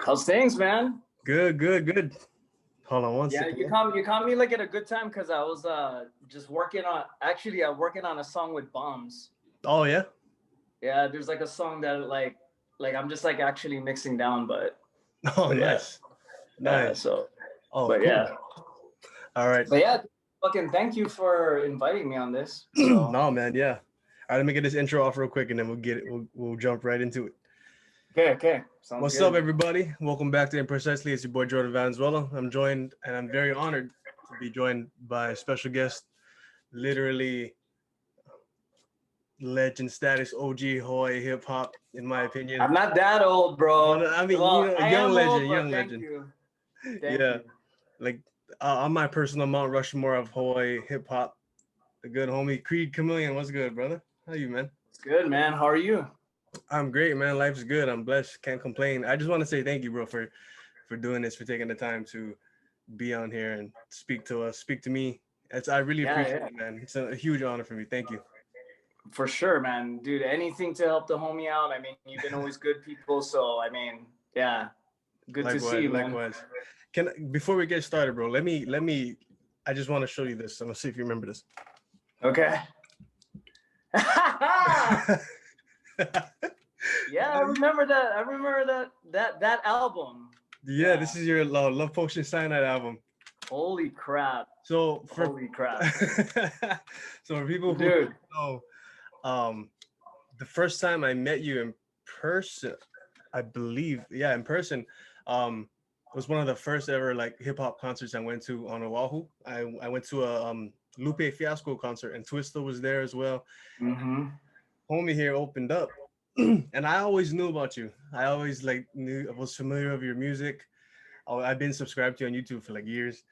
How's things, man? Good. Hold on one Yeah, second. you caught me like at a good time because I was just working on I'm working on a song with Bombs. Oh yeah. Yeah, there's like a song that like I'm just like actually mixing down, Oh, yeah, nice. Nice. so Oh, but cool. yeah, All right. but yeah, fucking thank you for inviting me on this. So No, man. Yeah. All right. Let me get this intro off real quick, and then we'll get it. We'll jump right into it. okay, sounds What's good. up, everybody? Welcome back to Imprecisely. It's your boy Jordan Valenzuela. I'm joined, and I'm very honored to be joined by a special guest, literally legend status OG Hawaii hip hop, in my opinion. I'm not that old, bro. Well, I mean, Well, I young am legend, old, young but thank legend. you. Yeah. You. Like on my personal Mount Rushmore of Hawaii hip hop, the good homie Creed Chameleon. What's good, brother? How you, man? It's good, man. How are you? I'm great, man. Life's good. I'm blessed. Can't complain. I just want to say thank you, bro, for doing this, for taking the time to be on here and speak to us, speak to me. I really appreciate it, man. It's a huge honor for me. Thank you. For sure, man. Dude, anything to help the homie out. I mean, you've been always good people. So, I mean, yeah, good Likewise, to see you, man. likewise. Before we get started, bro, let me, I just want to show you this. I'm going to see if you remember this. Okay. Yeah, I remember that. I remember that album. Yeah, this is your Love Potion Cyanide album. Holy crap. So Holy crap. So for people who Dude. don't know, the first time I met you in person, I believe, in person, was one of the first ever like hip hop concerts I went to on Oahu. I went to a Lupe Fiasco concert, and Twista was there as well. Mm-hmm. Homie here opened up, and I always knew about you. I always I was familiar with your music. I've been subscribed to you on YouTube for like years.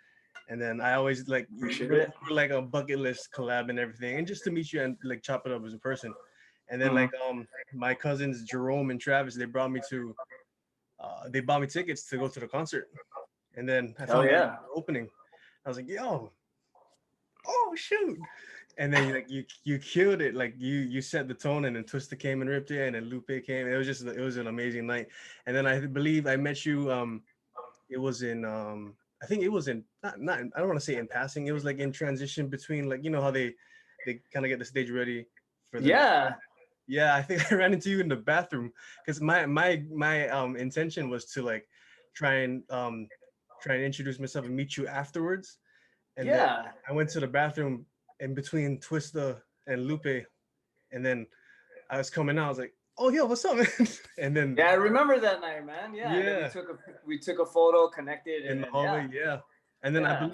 And then I always appreciate it. Like a bucket list collab and everything, and just to meet you and like chop it up as a person. And then my cousins Jerome and Travis, they bought me tickets to go to the concert. And then I found out the opening. I was like, yo, oh shoot. And then you killed it. Like you set the tone, and then Twista came and ripped it, and then Lupe came. It was an amazing night. And then I believe I met you. It was in I think it was in not I don't want to say in passing. It was like in transition between, like, you know how they kind of get the stage ready for the yeah. I think I ran into you in the bathroom because my intention was to like try and introduce myself and meet you afterwards. And then I went to the bathroom in between Twista and Lupe, and then I was coming out. I was like, oh yo, what's up, man? And then I remember that night, man. Yeah. We took a photo, connected in the hallway. Yeah. And then I believe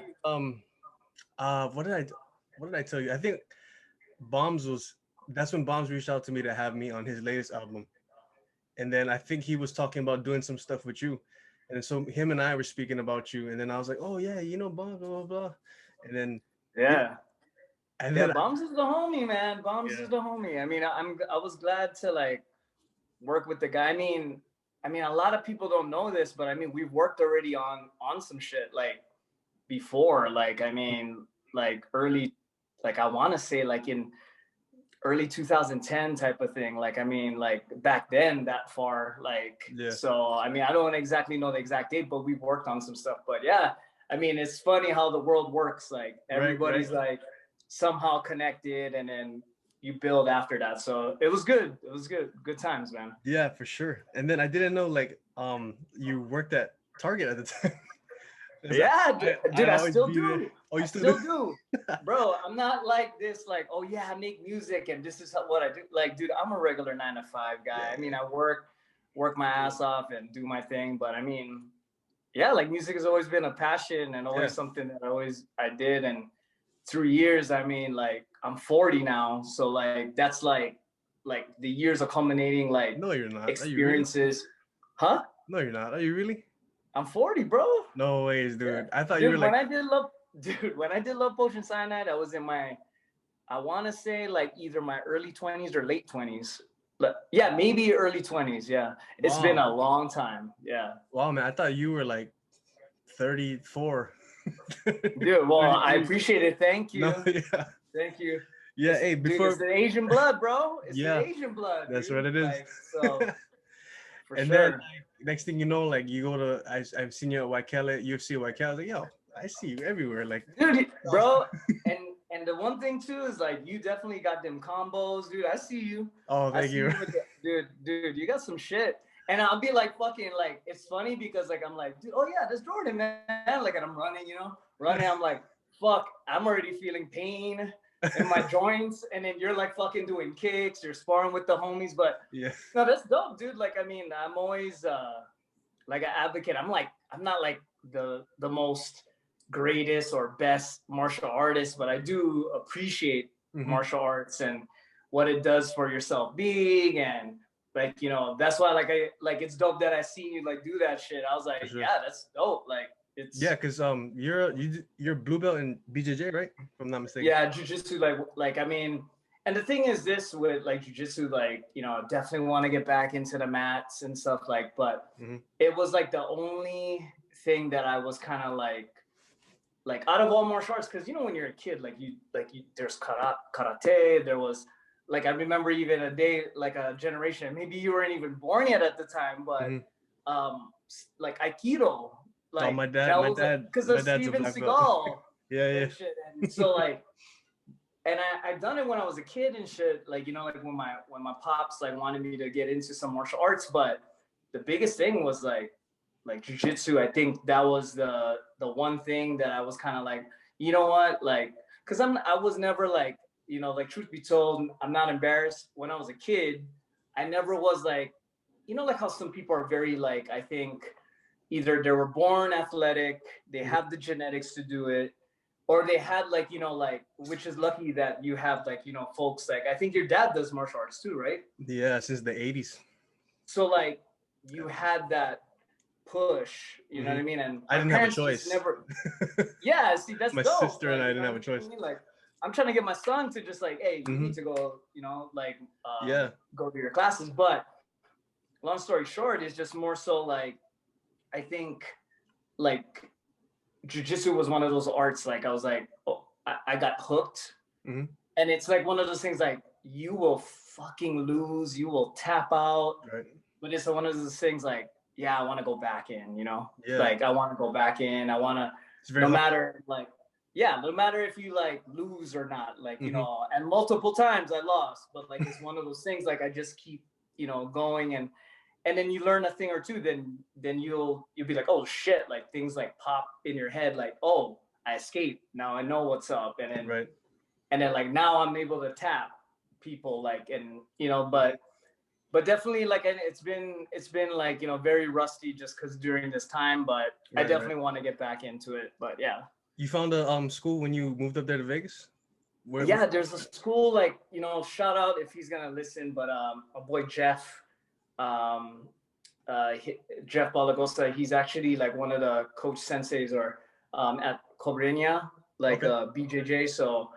what did I tell you? I think that's when Bombs reached out to me to have me on his latest album. And then I think he was talking about doing some stuff with you. And so him and I were speaking about you, and then I was like, oh yeah, Bombs, blah blah blah. And then and then Bombs is the homie, man. Bombs is the homie. I mean, I was glad to like work with the guy. I mean, a lot of people don't know this, but I mean, we've worked already on some shit like before. Like, I mean, like early, like I want to say like in early 2010 type of thing. Like, I mean, like back then that far, like, so, I mean, I don't exactly know the exact date, but we've worked on some stuff. But yeah, I mean, it's funny how the world works. Like everybody's like somehow connected, and then you build after that. So it was good. It was good times, man. Yeah, for sure. And then I didn't know like you worked at Target at the time. Dude, I still do. Oh, you still do? Bro, I'm not like this, like, oh yeah, I make music and this is what I do. Like, dude, I'm a regular 9-to-5 guy. I mean, I work my ass off and do my thing, but I mean, like music has always been a passion and always something that I did. And through years, I mean, like I'm 40 now, so like that's like the years are culminating, like no, you're not. Experiences. Really? Huh? No, you're not. Are you really? I'm 40, bro. No ways, dude. I thought you were like. When I did Love Potion Cyanide, I was in my, I want to say like either my early 20s or late 20s. But yeah, maybe early 20s. Yeah, it's been a long time. Yeah. Wow, man, I thought you were like 34. Dude, well, I appreciate it. Thank you. No, yeah. Thank you. Yeah, hey, before it's the Asian blood, bro. It's the Asian blood. That's what it is. Like, so for And then sure. like, next thing you know, like you go to I've seen you at Waikele, UFC Waikele. I was like, yo, I see you everywhere. Like, Dude, bro, and the one thing too is like you definitely got them combos, dude. I see you. oh, I thank see you. you with the dude, you got some shit. And I'll be like fucking like it's funny because like I'm like, dude, oh yeah, that's Jordan, man. Like and I'm running, running. I'm like, fuck, I'm already feeling pain in my joints, and then you're like fucking doing kicks, you're sparring with the homies. But Yeah. no, that's dope, dude. Like, I mean, I'm always like an advocate. I'm not like the most greatest or best martial artist, but I do appreciate martial arts and what it does for your self-being. And like, that's why like it's dope that I seen you like do that shit. I was like, sure. yeah, that's dope. Like it's because you're blue belt in BJJ, right? If I'm not mistaken. yeah, jujitsu, like I mean, and the thing is this with like jujitsu, like, definitely want to get back into the mats and stuff, like, but it was like the only thing that I was kind of like out of all martial arts, because when you're a kid, there's karate, there was like I remember even a day, like a generation, maybe you weren't even born yet at the time, but like Aikido, like my dad, because of Steven Seagal. yeah. Shit. And so like, and I've done it when I was a kid and shit, like like when my pops like wanted me to get into some martial arts, but the biggest thing was like jujitsu. I think that was the one thing that I was kind of like, you know what, like, because I was never like, like truth be told, I'm not embarrassed. When I was a kid, I never was like, like how some people are very like, I think either they were born athletic, they have the genetics to do it, or they had like, like, which is lucky that you have like, folks like, I think your dad does martial arts too, right? Yeah, since the 80s. So like you had that push, you know what I mean? And I didn't have a choice. Never. Yeah, see, that's my dope. sister like, and I didn't have a choice. I mean? Like, I'm trying to get my son to just like, hey, you need to go, like, go to your classes. But long story short, is just more so like, I think like jiu-jitsu was one of those arts. Like I was like, oh, I got hooked, and it's like one of those things like you will fucking lose, you will tap out, right? But it's one of those things like, yeah, I want to go back in, Yeah. Like I want to go back in. I want to, no matter like, yeah, no matter if you like lose or not, like, and multiple times I lost, but like, it's one of those things, like I just keep, going, and then you learn a thing or two, then you'll be like, oh shit, like things like pop in your head, like, oh, I escaped. Now I know what's up. And then, right. And then like, now I'm able to tap people, like, and, but definitely like, and it's been like, very rusty just because during this time, but I definitely want to get back into it. But yeah. You found a school when you moved up there to Vegas? Yeah, there's a school, like, shout out if he's gonna listen, but my boy Jeff, Jeff Balagosta, he's actually like one of the coach senseis or at Cobreña, like BJJ. So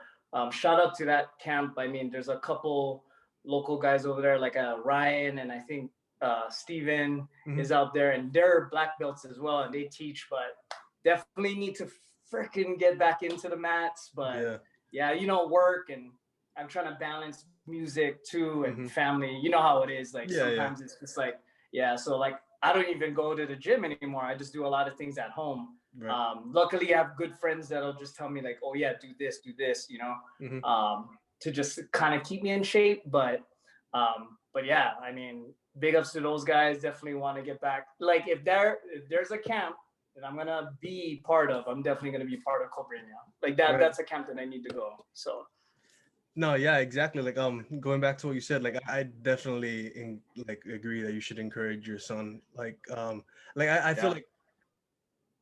shout out to that camp. I mean, there's a couple local guys over there, like Ryan, and I think Steven is out there, and they're black belts as well, and they teach, but definitely need to freaking get back into the mats. But yeah, work, and I'm trying to balance music too and family. You know how it is. Like sometimes it's just like, so like I don't even go to the gym anymore. I just do a lot of things at home. Right. Luckily, I have good friends that'll just tell me like, oh yeah, do this, to just kind of keep me in shape. But yeah, I mean, big ups to those guys. Definitely want to get back. Like if there's a camp that I'm gonna be part of, I'm definitely gonna be part of Cobreña. Like that. Right. That's a camp that I need to go. So. No, yeah, exactly. Like going back to what you said, like I definitely agree that you should encourage your son. Like I feel like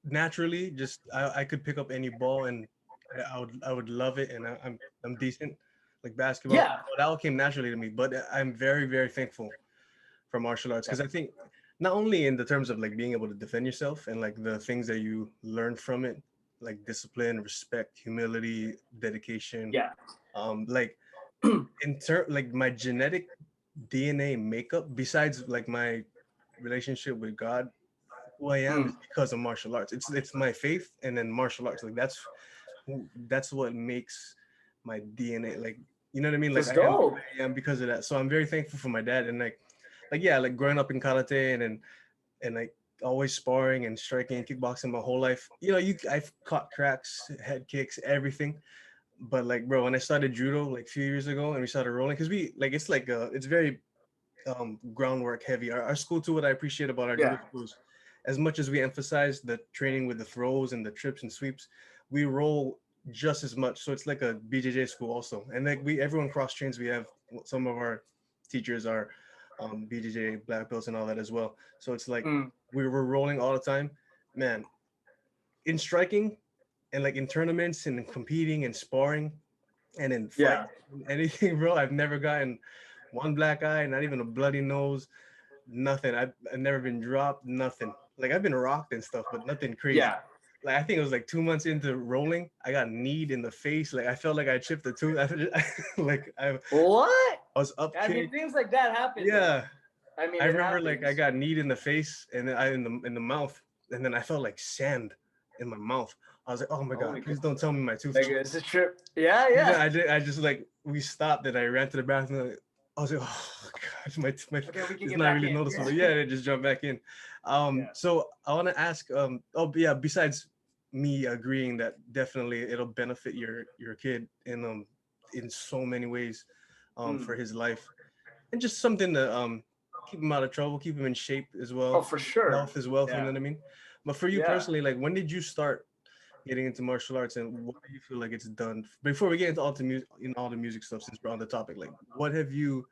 naturally, just I could pick up any ball and I would love it, and I'm decent, like basketball. Yeah, that all came naturally to me. But I'm very, very thankful for martial arts, because I think not only in the terms of like being able to defend yourself and like the things that you learn from it, like discipline, respect, humility, dedication. Yeah. Like like my genetic DNA makeup, besides like my relationship with God, who I am is because of martial arts. It's my faith and then martial arts. Like that's what makes my DNA. Like, you know what I mean? Like I am because of that. So I'm very thankful for my dad, and like like yeah, like growing up in karate and like always sparring and striking and kickboxing my whole life. You know, I've caught cracks, head kicks, everything. But like, bro, when I started judo like a few years ago and we started rolling, because we like it's very groundwork heavy. Our school too, what I appreciate about our judo Yeah. schools, as much as we emphasize the training with the throws and the trips and sweeps, we roll just as much. So it's like a BJJ school also. And like everyone cross trains. We have some of our teachers are BJJ black belts and all that as well. So it's like Mm. we were rolling all the time, man. In striking and like in tournaments and in competing and sparring and in fight, Yeah. anything, bro. I've never gotten one black eye, not even a bloody nose, nothing. I've never been dropped, nothing. Like I've been rocked and stuff, but nothing crazy. Yeah. Like I think it was like 2 months into rolling, I got kneed in the face. Like I felt like I chipped a tooth. What? I was up I mean, kicked. things like that happen. Yeah, I mean, I it remember like I happens. got kneed in the face and then I in the mouth, and then I felt like sand in my mouth. I was like, oh my god, Holy please God. don't tell me my tooth Like, chipped. it's a trip. Yeah, And then yeah. I just like we stopped and I ran to the bathroom. Like, I was like, oh god, my Okay, we can it's get not back really in. noticeable. Yeah. Yeah, I just jumped back in. Yeah. So I want to ask, oh yeah, besides me agreeing that definitely it'll benefit your kid in so many ways, for Mm. his life, and just something to keep him out of trouble, keep him in shape as Oh, well, for sure. health as well. You know Yeah. what I mean? But for you Yeah. personally, like when did you start getting into martial arts, and what do you feel like it's done before we get into all the music, all the music stuff, since we're on the topic? Like what have you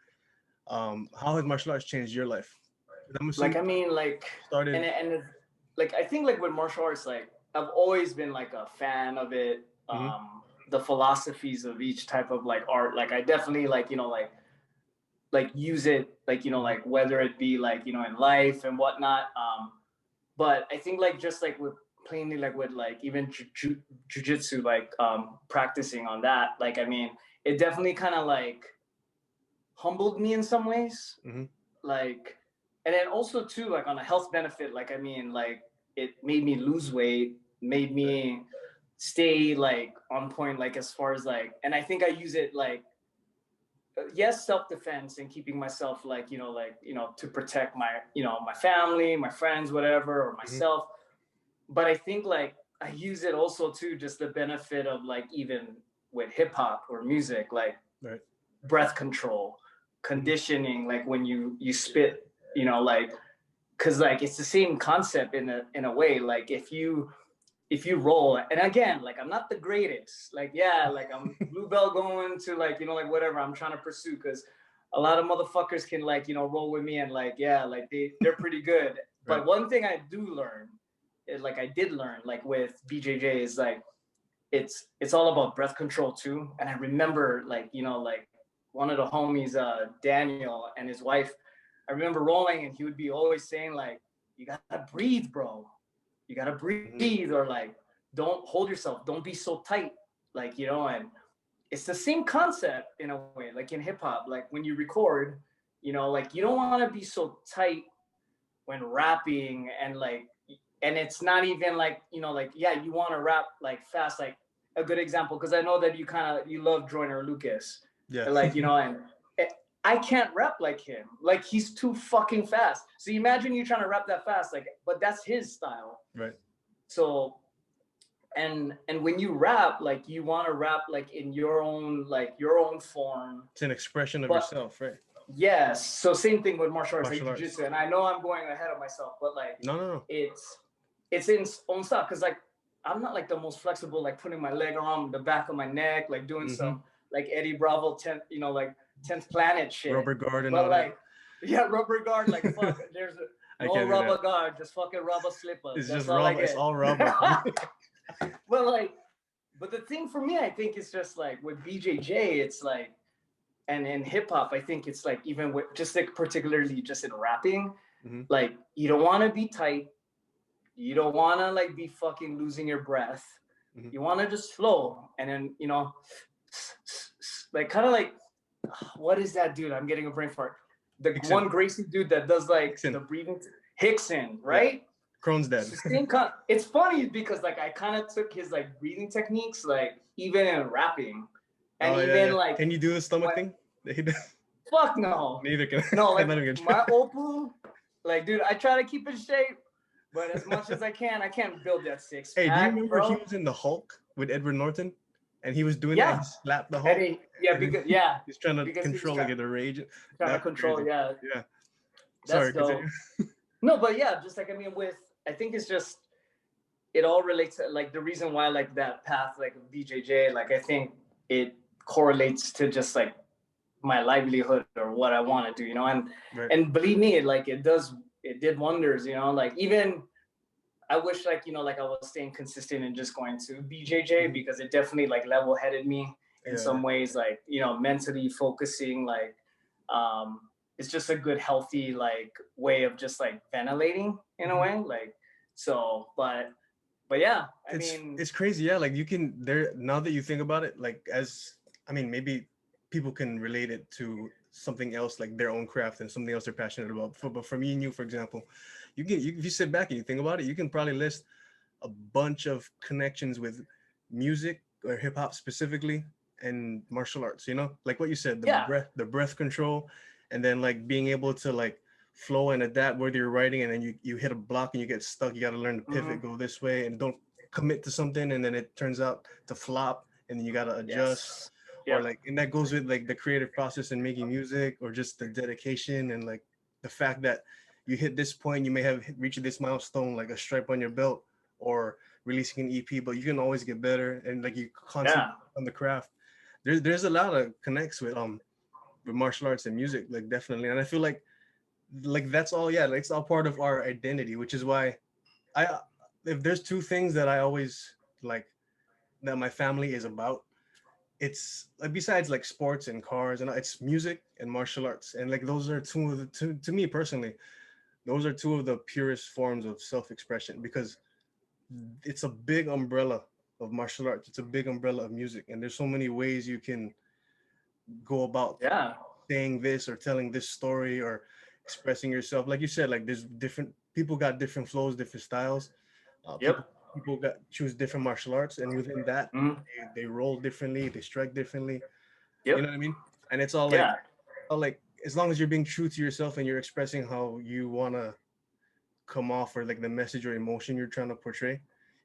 how has martial arts changed your life? 'Cause I'm Like, assuming I mean, like, started. like, I think, like, with martial arts, like, I've always been, like, a fan of it. Mhm. The philosophies of each type of, like, art. Like, I definitely, like, like use it, like, Mhm. like, whether it be, like, in life and whatnot. But I think, like, just, like, with plainly, like, with, like, even jujitsu, like, practicing on that, like, I mean, it definitely kind of, like, humbled me in some ways. Mhm. Like, and then also too, like, on a health benefit, like, I mean, like, it made me lose weight, made Right. me stay, like, on point, like, as far as, like, and I think I use it, like, yes, self-defense and keeping myself, like, like, to protect my, my family, my friends, whatever, or Mhm. myself. But I think, like, I use it also too, just the benefit of, like, even with hip hop or music, like, Right. breath control, Mhm. conditioning, like when you spit, like, because, like, it's the same concept in a way. Like, if you roll, and again, like, I'm not the greatest, like, yeah, like, I'm blue belt going to, like, like, whatever I'm trying to pursue, because a lot of motherfuckers can, like, roll with me, and, like, yeah, like, they're pretty good. Right. But one thing I do learn is, like, I did learn, like, with BJJ, is, like, it's all about breath control too. And I remember, like, like, one of the homies, Daniel, and his wife, I remember rolling, and he would be always saying, like, you gotta breathe, bro. You gotta Mhm. breathe, or, like, don't hold yourself, don't be so tight, like, and it's the same concept in a way, like in hip hop, like when you record, like, you don't want to be so tight when rapping, and, like, and it's not even like, like, yeah, you want to rap, like, fast, like, a good example, because I know that you love Joyner Lucas, Yeah. and, like, and I can't rap like him, like, he's too fucking fast. So imagine you trying to rap that fast, like, but that's his style. Right. So, and when you rap, like, you want to rap, like, in your own form. It's an expression of But yourself, right? yes, so same thing with martial arts, like Martial arts. jujitsu, and I know I'm going ahead of myself, but, like, No, no, no. it's in own stuff, because, like, I'm not, like, the most flexible, like, putting my leg around the back of my neck, like, doing Mhm. some, like, Eddie Bravo 10th, like, 10th planet shit. Rubber guard and But, all that. like, yeah, rubber guard, like, fuck, there's I no can't do rubber that. guard, just fucking rubber slippers. It's That's just all I rubber. It's get. all rubber for me. But, like, but the thing for me, I think, is just, like, with BJJ, it's like, and in hip hop, I think it's, like, even with just, like, particularly just in rapping, Mhm. like, you don't want to be tight, you don't want to, like, be fucking losing your breath. Mhm. You want to just flow, and then, like, kind of like, what is that dude? I'm getting a brain fart. The Hickson. one Gracie dude that does, like, Hickson. the breathing, Hickson, right? Crohn's dead. It's the same it's funny because, like, I kind of took his, like, breathing techniques, like, even in rapping, and Oh yeah, even, yeah. like, Can you do the stomach when, thing? That he does? Fuck no. Neither can I. No, like my Opal, like, dude, I try to keep in shape, but as much as I can't build that six pack. Hey, do you remember bro? he was in the Hulk with Edward Norton, and he was doing that? He slapped the Hulk. And he's trying to control like the rage. Trying to control, crazy. Yeah. Sorry, that's dope. No, but yeah, just like, I mean, I think it's just, it all relates to like the reason why like that path like BJJ, like I think it correlates to just like my livelihood or what I want to do, you know, and believe me, it did wonders, you know, like even I wish like, you know, like I was staying consistent and just going to BJJ because it definitely like level-headed me in some ways, like, you know, mentally focusing, like it's just a good healthy like way of just like ventilating in a way, like, so but yeah, I mean it's crazy. Yeah, like you can there now that you think about it, like maybe people can relate it to something else, like their own craft and something else they're passionate about. But for me and you, for example, if you sit back and you think about it, you can probably list a bunch of connections with music or hip hop specifically and martial arts, you know, like what you said, the breath control, and then like being able to like flow and adapt whether you're writing and then you hit a block and you get stuck. You got to learn to pivot, go this way, and don't commit to something and then it turns out to flop and then you got to adjust. Or like, and that goes with like the creative process and making music, or just the dedication and like the fact that you hit this point, you may have reached this milestone, like a stripe on your belt or releasing an EP, but you can always get better and like you constantly on the craft. There's a lot of connects with martial arts and music, like definitely. And I feel like that's all, like it's all part of our identity, which is why if there's two things that I always like that my family is about, it's like besides like sports and cars and it's music and martial arts. And like those are two of the to me personally, those are two of the purest forms of self-expression, because it's a big umbrella of martial arts, it's a big umbrella of music, and there's so many ways you can go about saying this or telling this story or expressing yourself. Like you said, like there's different people got different flows, different styles. People got choose different martial arts, and within that, they roll differently, they strike differently. You know what I mean? And it's all like as long as you're being true to yourself and you're expressing how you want to come off, or like the message or emotion you're trying to portray,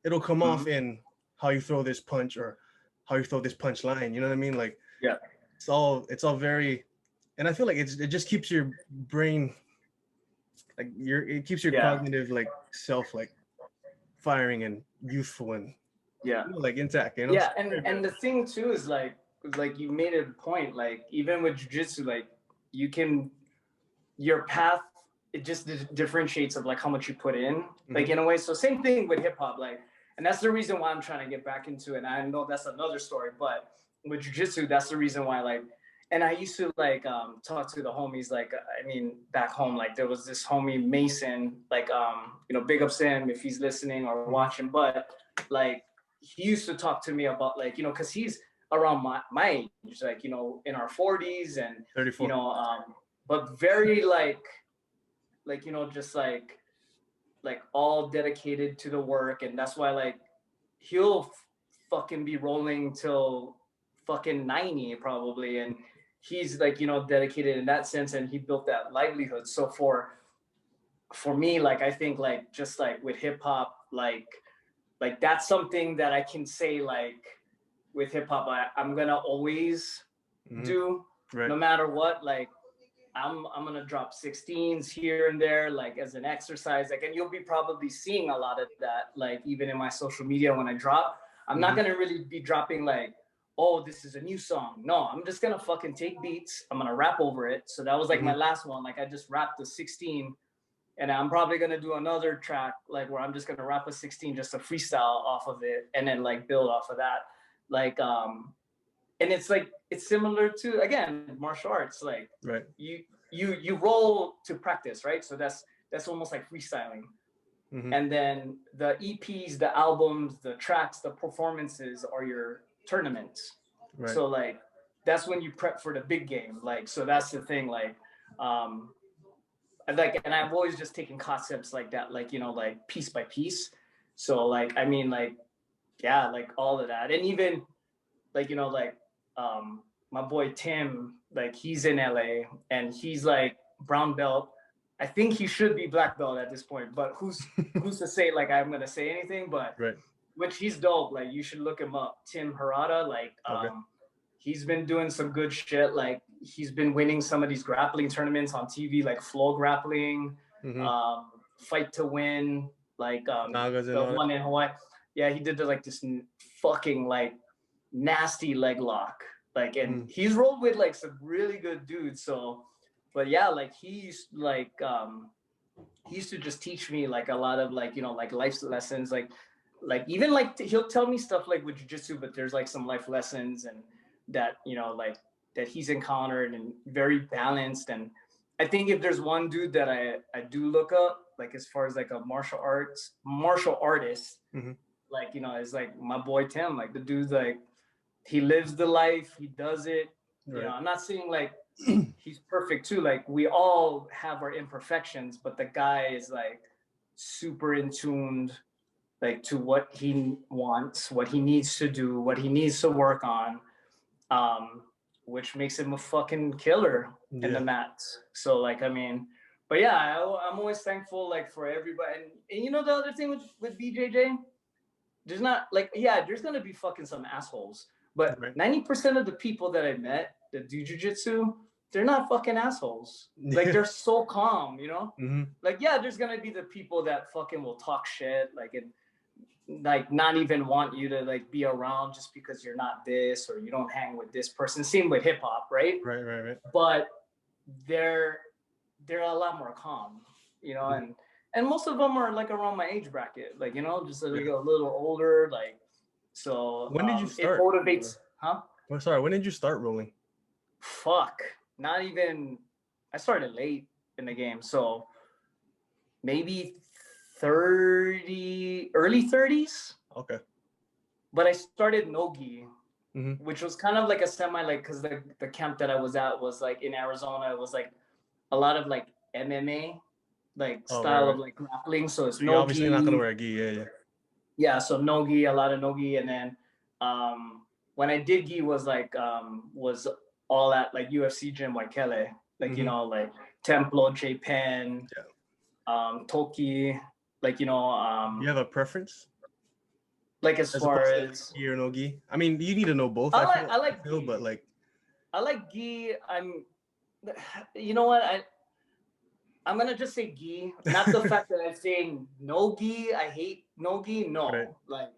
it'll come off in how you throw this punch or how you throw this punch line. You know what I mean? Like it's all very, and I feel like it just keeps your brain like it keeps your cognitive like self like firing and youthful and like intact, you know. And the thing too is like you made a point, like even with jiu-jitsu, like your path, it just differentiates of like how much you put in, like in a way. So same thing with hip-hop, like, and that's the reason why I'm trying to get back into it. And I know that's another story, but with jiu-jitsu, that's the reason why, like, and I used to like talk to the homies, like I mean back home, like there was this homie Mason, like you know, big ups him if he's listening or watching, but like he used to talk to me about like, you know, because he's around my age, like, you know, in our 40s and 34, you know, but very like you know, just like all dedicated to the work. And that's why like he'll fucking be rolling till fucking 90 probably, and he's like, you know, dedicated in that sense, and he built that livelihood. So for me, like I think like just like with hip-hop, like that's something that I can say, like with hip-hop I'm gonna always do, no matter what. Like I'm gonna drop 16s here and there, like as an exercise, like, and you'll be probably seeing a lot of that, like even in my social media when I drop. I'm not gonna really be dropping like, oh, this is a new song. No, I'm just gonna fucking take beats, I'm gonna rap over it. So that was like my last one, like I just rapped the 16, and I'm probably gonna do another track like where I'm just gonna rap a 16, just a freestyle off of it, and then like build off of that, like and it's like it's similar to, again, martial arts, like you roll to practice, right? So that's almost like freestyling. And then the EPs, the albums, the tracks, the performances are your tournaments. So like that's when you prep for the big game. Like, so that's the thing, like like, and I've always just taken concepts like that, like, you know, like piece by piece. So like, I mean, like, yeah, like all of that. And even like, you know, like my boy Tim, like he's in LA and he's like brown belt. I think he should be black belt at this point, but who's to say like I'm gonna say anything? But right. Which he's dope. Like you should look him up. Tim Harada, like Okay. he's been doing some good shit. Like he's been winning some of these grappling tournaments on TV, like Flow Grappling, Fight to Win, like Nagas and the all one that. in Hawaii. Yeah, he did like this fucking like nasty leg lock. Like, and he's rolled with like some really good dudes. So, but yeah, like he used to just teach me like a lot of like, you know, like life lessons, like even like he'll tell me stuff like with jiu-jitsu, but there's like some life lessons and that, you know, like that he's encountered and very balanced. And I think if there's one dude that I do look up, like as far as like a martial artist, like, you know, is like my boy Tim. Like the dude's like, he lives the life, he does it. Right. You know, I'm not saying like he's perfect too. Like we all have our imperfections, but the guy is like super in tuned, like to what he wants, what he needs to do, what he needs to work on, which makes him a fucking killer in the mats. So like, I mean, but yeah, I'm always thankful like for everybody. And you know the other thing with BJJ, there's not like, yeah, there's gonna be fucking some assholes, but 90% of the people that I met that do jujitsu, they're not fucking assholes. Like they're so calm, you know? Like, yeah, there's gonna be the people that fucking will talk shit, like, and like not even want you to like be around just because you're not this or you don't hang with this person. Same with hip hop, right? Right. But they're a lot more calm, you know, and most of them are like around my age bracket, like, you know, just like a little older, like. So when did you start? It motivates, huh? Oh, sorry, when did you start rolling? Fuck, not even. I started late in the game, so maybe 30, early 30s. Okay. But I started no-gi, which was kind of like a semi, like, because the camp that I was at was like in Arizona. It was like a lot of like MMA, like style of like grappling. So it's no-gi. You're obviously not gonna wear a gi, Yeah, so no-gi, a lot of no-gi, and then when I did gi was like was all at like UFC gym Waikele, like you know, like Templo, J-Pen, Toki, like, you know. You have a preference? Like as far as gi or no gi? I mean, you need to know both. I like gi. But like, I like gi. You know what? I'm gonna just say gi. Not the fact that I'm saying no gi. I hate no gi. No, like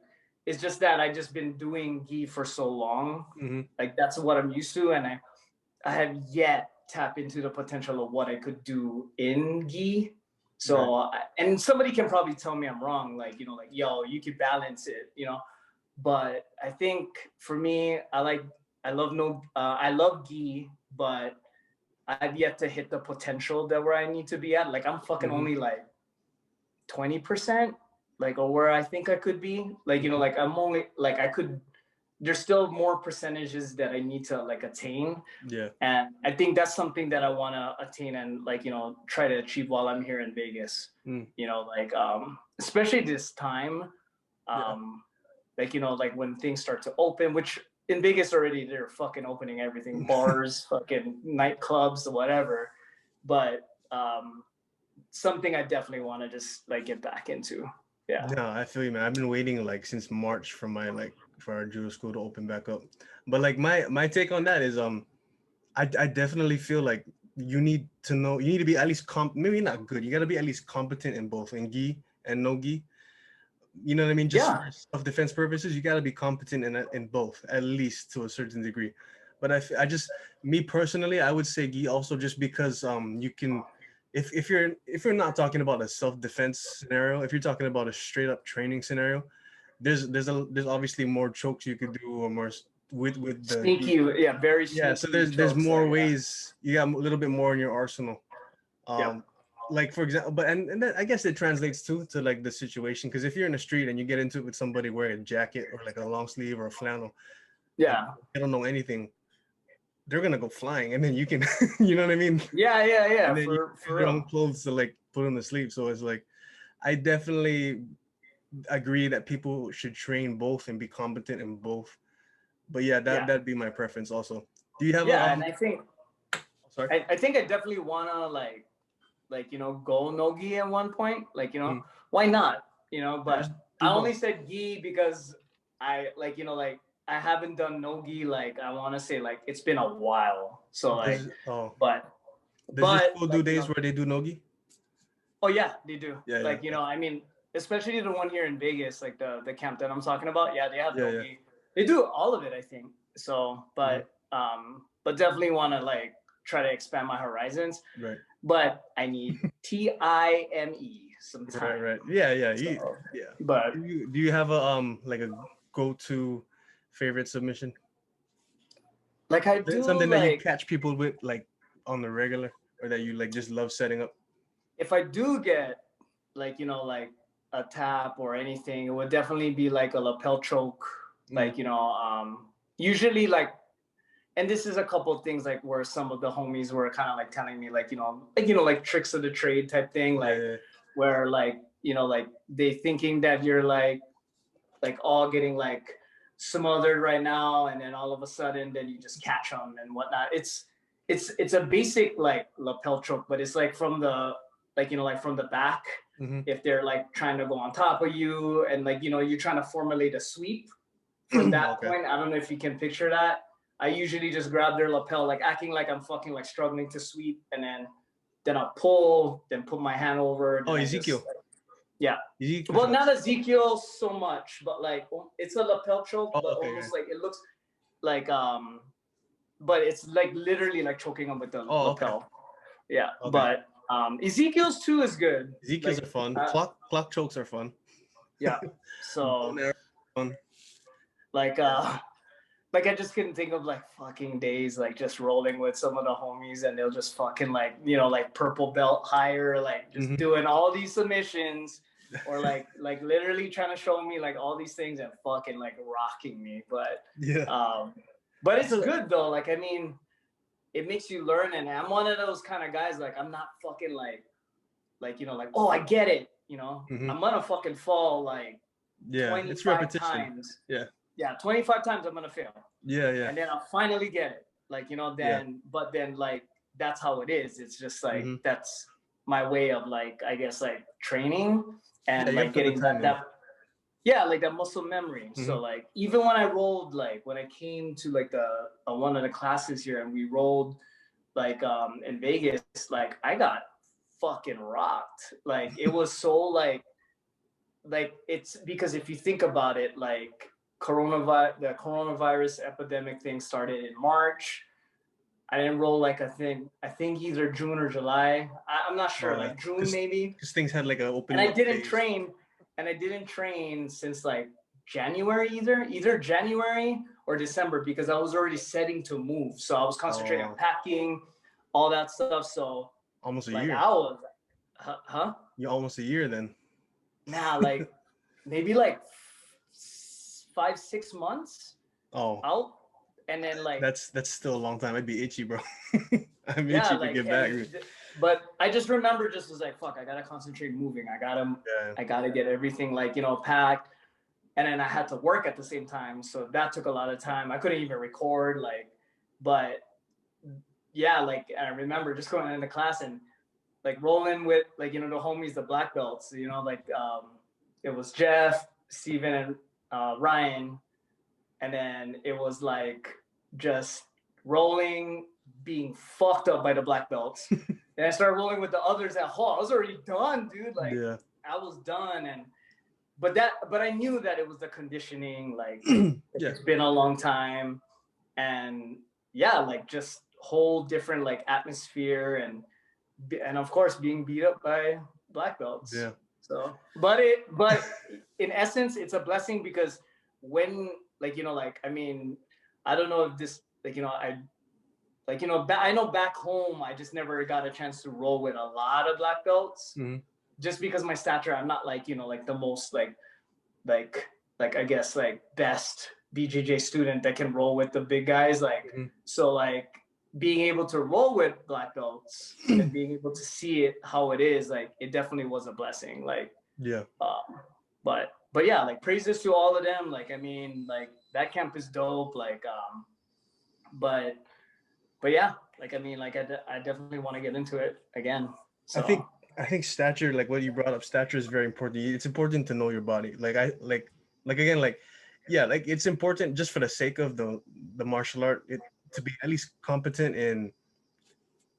it's just that I just been doing gi for so long. Like that's what I'm used to, and I have yet tap into the potential of what I could do in gi. So, and somebody can probably tell me I'm wrong, like, you know, like, yo, you could balance it, you know, but I think for me, I love gi, but I've yet to hit the potential that where I need to be at. Like I'm fucking only like 20%, like, or where I think I could be, like, you know, like I'm only like, there's still more percentages that I need to like attain. Yeah. And I think that's something that I want to attain and like, you know, try to achieve while I'm here in Vegas, you know, like, especially this time, like, you know, like when things start to open, which in Vegas already, they're fucking opening everything, bars, fucking nightclubs, whatever. But something I definitely want to just like get back into. Yeah. No, I feel you, man. I've been waiting like since March for our judo school to open back up. But like my take on that is I definitely feel like you need to be at least maybe not good. You got to be at least competent in both, in gi and no gi. You know what I mean? Just for self-defense purposes, you got to be competent in both, at least to a certain degree. But I just, me personally, I would say gi also just because you can, if you're not talking about a self-defense scenario, if you're talking about a straight up training scenario, there's obviously more chokes you could do, or more with the sneaky, very sneaky. Yeah, so there's more ways. You got a little bit more in your arsenal. Like for example, but and then I guess it translates to like the situation, because if you're in the street and you get into it with somebody wearing a jacket or like a long sleeve or a flannel, they don't know anything, they're gonna go flying, and then you can, you know what I mean? Yeah. And then you use your own clothes to like put on the sleeve. So it's like, I definitely agree that people should train both and be competent in both. But yeah, that'd be my preference also. Do you have and I think I think I definitely wanna like go no gi at one point. Like, why not? But I only said gi because I I haven't done no gi, like I wanna say like it's been a while. So like but does your school do days where they do no gi? Oh yeah, they do. Yeah, like, I mean, especially the one here in Vegas, like the camp that I'm talking about. Yeah, they have no gi. They do all of it, I think. So, but definitely want to like try to expand my horizons. Right. But I need time some time. Right. Yeah. But do you have a like a go-to favorite submission? Like I do something that you catch people with like on the regular, or that you like just love setting up? If I do get like like a tap or anything, it would definitely be like a lapel choke. Like usually like, and this is a couple of things like where some of the homies were kind of like telling me like like tricks of the trade type thing, like where like like they thinking that you're like all getting like smothered right now, and then all of a sudden then you just catch them and whatnot. It's a basic like lapel choke, but it's like from the like from the back. If they're like trying to go on top of you, and like you're trying to formulate a sweep from that point. I don't know if you can picture that. I usually just grab their lapel, like acting like I'm fucking like struggling to sweep, and then I'll pull, then put my hand over. Ezekiel. Yeah. Well, not Ezekiel so much, but like it's a lapel choke, but almost like it looks like but it's like literally like choking them with the lapel. Yeah. But Ezekiel's too is good. Ezekiel's are fun. Clock chokes are fun. Yeah. So like I just couldn't think of like fucking days like just rolling with some of the homies, and they'll just fucking like like purple belt higher, like just doing all these submissions, or like literally trying to show me like all these things and fucking like rocking me. But but it's good though. Like I mean, it makes you learn, and I'm one of those kind of guys. Like I'm not fucking like like oh I get it. I'm gonna fucking fall like 25 times. Yeah, 25 times I'm gonna fail. Yeah. And then I'll finally get it. Like, but then like that's how it is. It's just like that's my way of like, I guess like training and like getting that like that muscle memory. So like even when I rolled, like when I came to like the one of the classes here and we rolled like in Vegas, like I got fucking rocked. Like it was so like it's because if you think about it, like the coronavirus epidemic thing started in March. I didn't roll like I think either June or July. I'm not sure, like June maybe. Because things had like an open. And I didn't train since like January, either January or December, because I was already setting to move. So I was concentrating on packing, all that stuff. So almost a like, year. I was You're almost a year then. Nah, like maybe like 5-6 months out, and then like that's still a long time. I'd be itchy, bro. I'm itchy to get back. But I just remember just was like, fuck, I gotta concentrate moving. I gotta get everything like packed, and then I had to work at the same time, so that took a lot of time. I couldn't even record, like, but yeah, like I remember just going into class and like rolling with like the homies, the black belts, like it was Jeff, Steven, and Ryan, and then it was like just rolling, being fucked up by the black belts. And I started rolling with the others at home. I was already done, dude. Like I was done, but I knew that it was the conditioning. Like it's been a long time, and like just whole different like atmosphere, and of course being beat up by black belts. Yeah. So, but in essence, it's a blessing, because when like I mean, I don't know if this I know back home I just never got a chance to roll with a lot of black belts, just because my stature, I'm not like like the most like I guess like best BJJ student that can roll with the big guys, like so like being able to roll with black belts and being able to see it how it is, like it definitely was a blessing. Like but yeah, like praises to all of them. Like I mean, like that camp is dope. Like but but yeah, like, I mean, like I definitely want to get into it again. So I think stature, like what you brought up, stature is very important. It's important to know your body. Like again, like yeah, like it's important just for the sake of the martial art, it to be at least competent in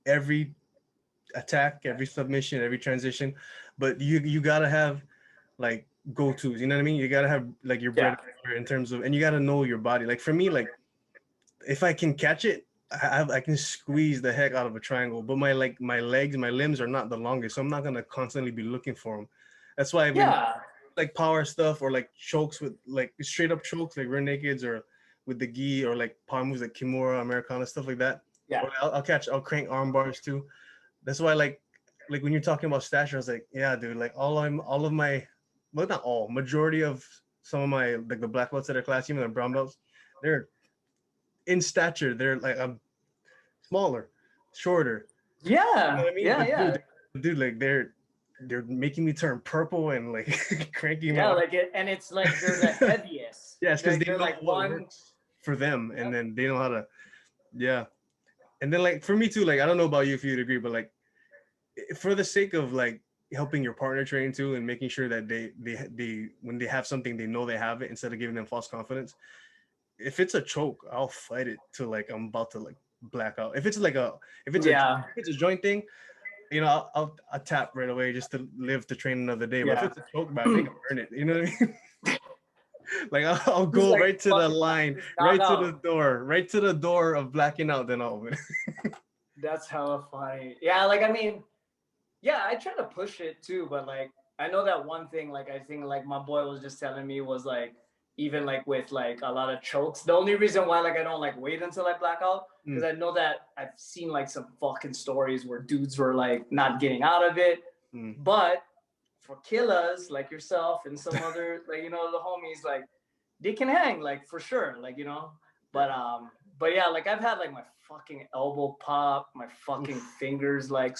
every attack, every submission, every transition. But you gotta have like go-tos, you know what I mean? You gotta have like your bread yeah, and butter in terms of, and you gotta know your body. Like for me, like if I can catch it, I can squeeze the heck out of a triangle. But my legs, my limbs are not the longest, so I'm not gonna constantly be looking for them. That's why I've been yeah, like power stuff or like chokes with like straight up chokes like rear nakeds or with the gi or like power moves like Kimura, Americana, stuff like that. yeah, Or I'll crank arm bars too. That's why like when you're talking about stature, I was like, yeah, dude, like all of my, well, not all, majority of some of my like the black belts that are class, even the brown belts, they're in stature. They're like I'm smaller, shorter. You know yeah, what I mean? yeah, But yeah. dude, like they're making me turn purple and like cranking my Yeah, arm. like it, and it's like they're the heaviest. Yes, because they They're know like what one. works for them, and Yep. then they know how to. Yeah, and then like for me too, like I don't know about you if you'd agree, but like for the sake of like helping your partner train too and making sure that they when they have something they know they have it instead of giving them false confidence. If it's a choke, I'll fight it till like I'm about to like black out. If it's like a Yeah, if it's a joint thing, you know, I'll tap right away just to live to train another day. But if yeah. it's a choke, man, make them earn it. You know what I mean? Like I'll Just go like right to the fucking line, just knock out. right to the door of blacking out. Then I'll. That's hella funny. Yeah, like I mean, yeah, I try to push it too, but like I know that one thing, like I think like my boy was just telling me was like even like with like a lot of chokes. The only reason why like I don't like wait until I black out because I know that I've seen like some fucking stories where dudes were like not getting out of it. But for killers like yourself and some other like you know the homies like they can hang like for sure like you know but yeah like I've had like my fucking elbow pop my fucking fingers like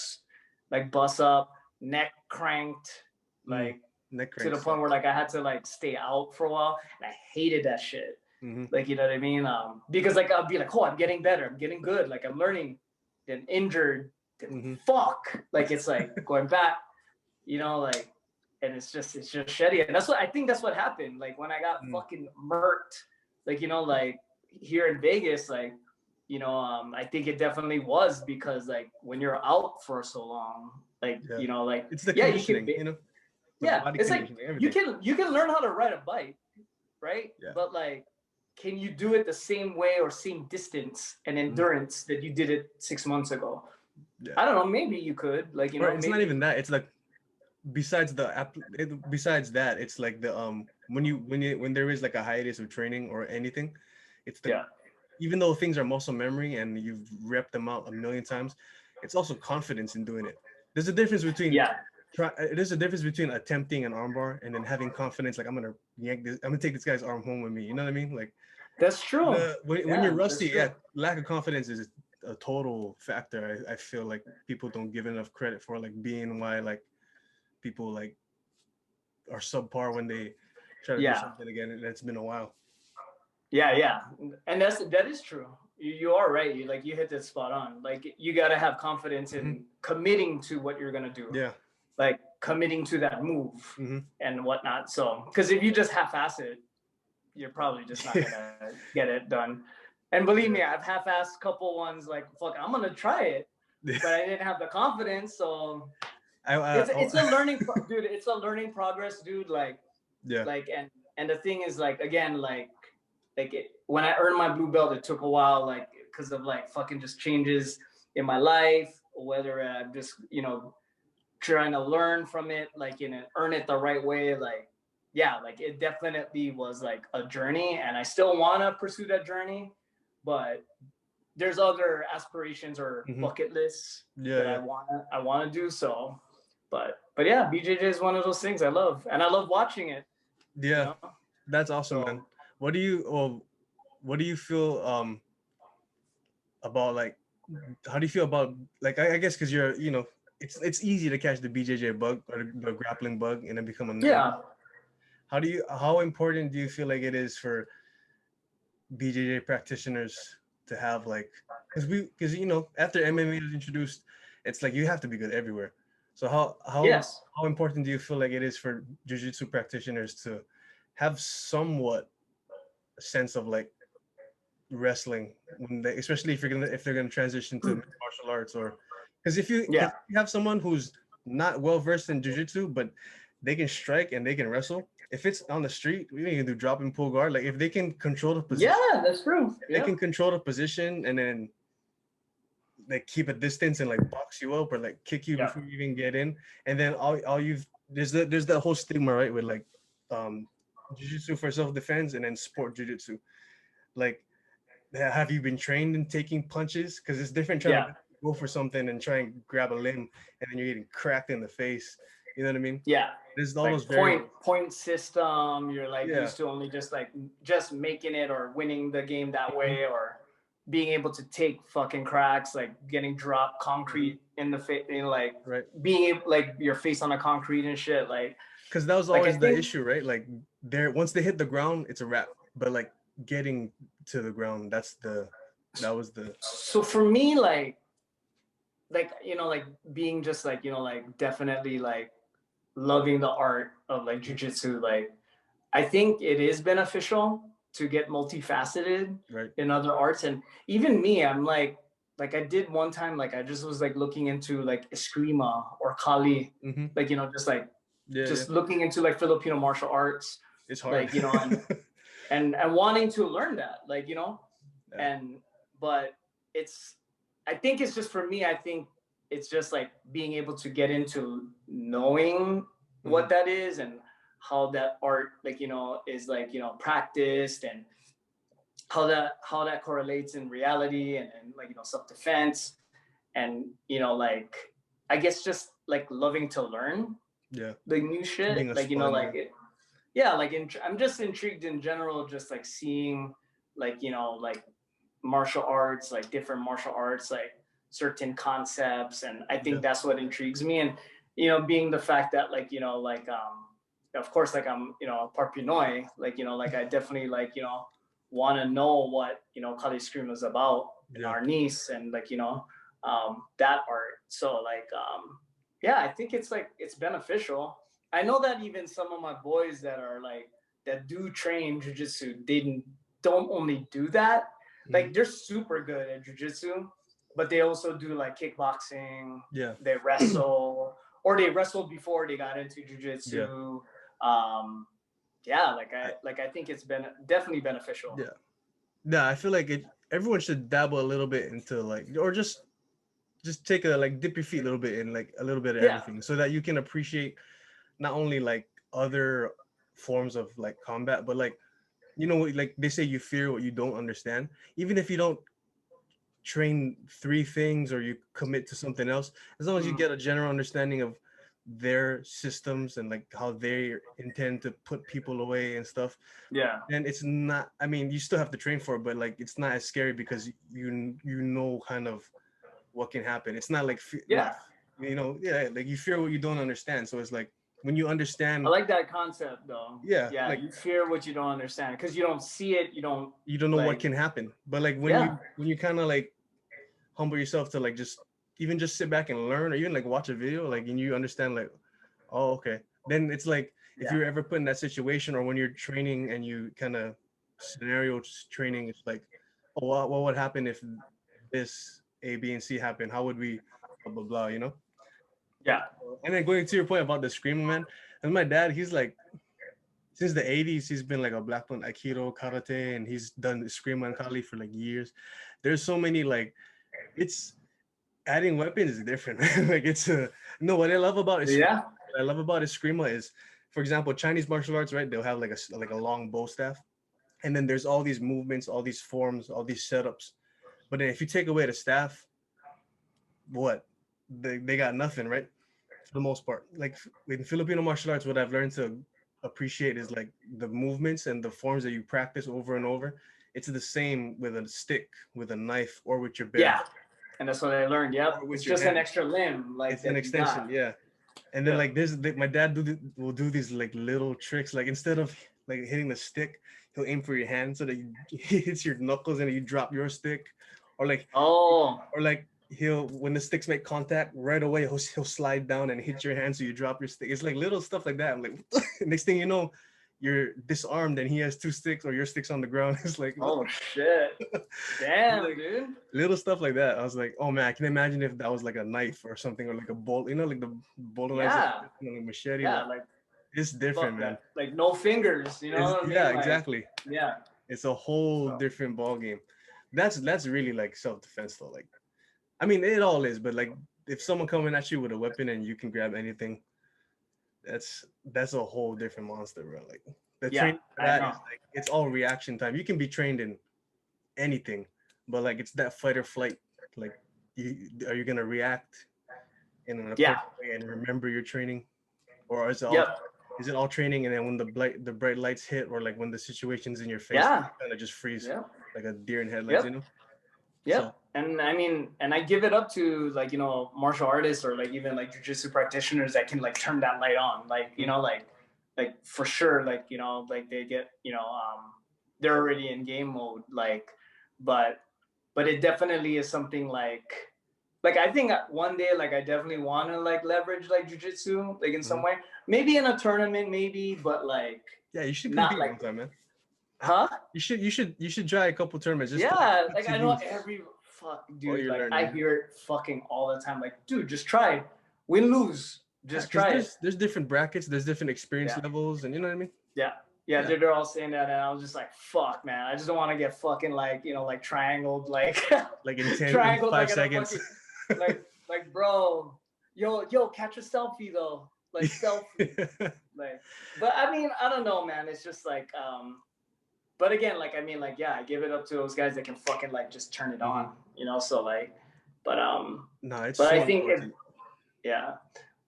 bust up neck cranked like Neck to the cranks. point where like I had to like stay out for a while and I hated that shit like you know what I mean because like I'll be like oh I'm getting better I'm getting good like I'm learning then injured then fuck like it's like going back you know like and it's just shitty and that's what I think that's what happened like when I got fucking murked like you know like here in Vegas like you know I think it definitely was because like when you're out for so long like you know like It's the yeah you can conditioning, you know, the yeah body it's like conditioning, everything. you can learn how to ride a bike right Yeah. but like can you do it the same way or same distance and endurance that you did it 6 months ago Yeah. I don't know maybe you could like you know It's maybe not even that. It's like besides besides that, it's like the when there is like a hiatus of training or anything, it's the yeah even though things are muscle memory and you've repped them out a million times, it's also confidence in doing it. There's a difference between yeah there's a difference between attempting an armbar and then having confidence like I'm gonna take this guy's arm home with me. You know what I mean? Like that's true when you're that's rusty, true. yeah, lack of confidence is a total factor. I feel like people don't give enough credit for like being why like people like are subpar when they try to do something again and it's been a while. Yeah and that is true you are right you hit that spot on like you got to have confidence in committing to what you're gonna do Yeah. like committing to that move and whatnot so because if you just half-ass it you're probably just not gonna get it done and believe me I've half-assed couple ones like fuck I'm gonna try it but I didn't have the confidence so it's a learning dude it's a learning progress dude like like and the thing is like again like when I earned my blue belt it took a while like because of like fucking just changes in my life whether I'm just you know trying to learn from it like and earn it the right way like yeah like it definitely was like a journey and I still want to pursue that journey but there's other aspirations or bucket lists that I want to do so but yeah BJJ is one of those things I love and I love watching it yeah you know? That's awesome, man. What do you feel about like how do you feel about like I guess because you're you know it's easy to catch the BJJ bug or the grappling bug and then become a yeah how important do you feel like it is for BJJ practitioners to have like because you know, after MMA was introduced, it's like you have to be good everywhere. So Yes. how important do you feel like it is for jiu-jitsu practitioners to have somewhat a sense of like wrestling when they, especially if they're gonna transition to mixed martial arts, or because Yeah. if you have someone who's not well versed in jiu-jitsu but they can strike and they can wrestle, if it's on the street we can do drop and pull guard, like if they can control the position, Yeah, that's true. if they Yep. can control the position and then like keep a distance and like box you up or like kick you Yeah. before you even get in, and then all you've there's that whole stigma, right, with like um jiu-jitsu for self-defense and then sport jiu-jitsu, like have you been trained in taking punches? Because it's different trying Yeah. to go for something and try and grab a limb and then you're getting cracked in the face. You know what I mean? Yeah. There's all those Like variables. point system. You're like Yeah. used to only just making it or winning the game that Mhm. way, or being able to take fucking cracks, like getting dropped Mhm. concrete in the face, in like Right. being able, like your face on the concrete and shit. Because that was I always the think issue, right? Like they're once they hit the ground, it's a wrap. But like getting to the ground, that was the so for me, like being just like like definitely like loving the art of like jujitsu, like I think it is beneficial to get multifaceted right. in other arts. And even me, I'm like I did one time, like I just was like looking into like Eskrima or Kali, Mm-hmm. like just like Yeah, yeah. just looking into like Filipino martial arts, It's hard. like and wanting to learn that, like Yeah. and but it's I think it's just for me, I think it's just like being able to get into knowing Mm-hmm. what that is and how that art like is like practiced, and how that correlates in reality, and like self-defense, and like I guess just like loving to learn Yeah. the new shit, Being a like sponge. like it, yeah, like I'm just intrigued in general, just like seeing like like martial arts, like different martial arts, like certain concepts, and I Yeah. think that's what intrigues me. And being the fact that like like of course, like I'm part Pinoy, like like I definitely like want to know what Kali Scream is about in Yeah. our niece, and like that art. So like yeah, I think it's like it's beneficial. I know that even some of my boys that are like that do train jujitsu, they don't only do that. Mm-hmm. Like they're super good at jujitsu, but they also do like kickboxing. Yeah. They wrestle, or they wrestled before they got into Yeah. jujitsu. Yeah, I think it's been definitely beneficial. Yeah. Yeah, I feel like everyone should dabble a little bit into like, or just take a like dip your feet a little bit in like a little bit of Yeah, everything so that you can appreciate not only like other forms of like combat, but like like they say you fear what you don't understand. Even if you don't train three things or you commit to something else, as long as you mm, get a general understanding of their systems and like how they intend to put people away and stuff, yeah, then it's not, I mean, you still have to train for it, but like it's not as scary because you know kind of what can happen. It's not like yeah. yeah, like you fear what you don't understand. So it's like when you I understand, like that concept though. yeah, Yeah, like you fear what you don't understand because you don't see it. You don't you don't know what like. can happen. But like Yeah, when you kind of like humble yourself to like just even just sit back and learn or even like watch a video, like and you understand like, oh, okay. Then it's like if yeah, you're ever put in that situation or when you're training and you kind of scenario training, it's like, oh, what would happen if this A, B, and C happen? How would we blah blah blah, you know? yeah, And then going to your point about the screaming man, and my dad, he's like since the 80s, he's been like a black belt Aikido, karate, and he's done Scream and Kali for like years. There's so many like it's adding weapons is different. Like it's no, what I love about is yeah, what I love about Eskrima is, for example, Chinese martial arts, right? They'll have like a long bow staff, and then there's all these movements, all these forms, all these setups. But then if you take away the staff, what they got nothing, right? For the most part, like in Filipino martial arts, what I've learned to appreciate is like the movements and the forms that you practice over and over. It's the same with a stick, with a knife, or with your bare yeah. hand, And that's what I learned. Yep, or it's with your just an hand. extra limb like It's an that you extension, got. yeah. And then Yep. like this, my dad will do these like little tricks. Like instead of like hitting the stick, he'll aim for your hand so that he hits your knuckles and you drop your stick, or like oh, or like he'll when the sticks make contact right away, he'll slide down and hit your hand so you drop your stick. It's like little stuff like that. I'm like, next thing you know, you're disarmed and he has two sticks or your sticks on the ground. It's like, oh shit, damn, like, dude. little stuff like that. I was like, oh man, I can imagine if that was like a knife or something or like a bolt, like the bolt knives, Yeah, like a machete. yeah, Like it's different, fuck man. that, like no fingers, you know It's, what I yeah, mean? Like, exactly. yeah. It's a whole So, different ball game. That's really like self-defense though. Like, I mean, it all is, but like if someone coming at you with a weapon and you can grab anything, that's a whole different monster, bro. Like the yeah, training for I that know. is like it's all reaction time. You can be trained in anything, but like it's that fight or flight. Like, are you gonna react in an Yeah, appropriate way and remember your training, or yep, is it all training and then when the bright lights hit or like when the situation's in your face, yeah, kind of just freeze yep, like a deer in headlights, yep. So Yep. And I mean, and I give it up to like, martial artists or like even like jujitsu practitioners that can like turn that light on. Like, like for sure, like, like they get, they're already in game mode. Like, but it definitely is something like I think one day, like I definitely want to like leverage like jujitsu, like in some way, maybe in a tournament, maybe, but like, yeah, you should not compete like, one time, man. huh? You should try a couple tournaments just Yeah, like to I know use every fuck what dude. you're Like I learning. hear it fucking all the time. Like, dude, just try it. Win, lose, Yeah, just because try it. there's different brackets, there's different experience Yeah, levels, and you know what I mean. yeah, yeah. They're all saying that, and I was just like, fuck, man. I just don't want to get fucking like like triangled, like Like in triangled, like five in a seconds. fucking like bro, yo, catch a selfie though, like selfie, like. But I mean, I don't know, man. It's just like But again, like I mean, like yeah, I give it up to those guys that can fucking like just turn it on, So like, but No, it's but so I think important. yeah,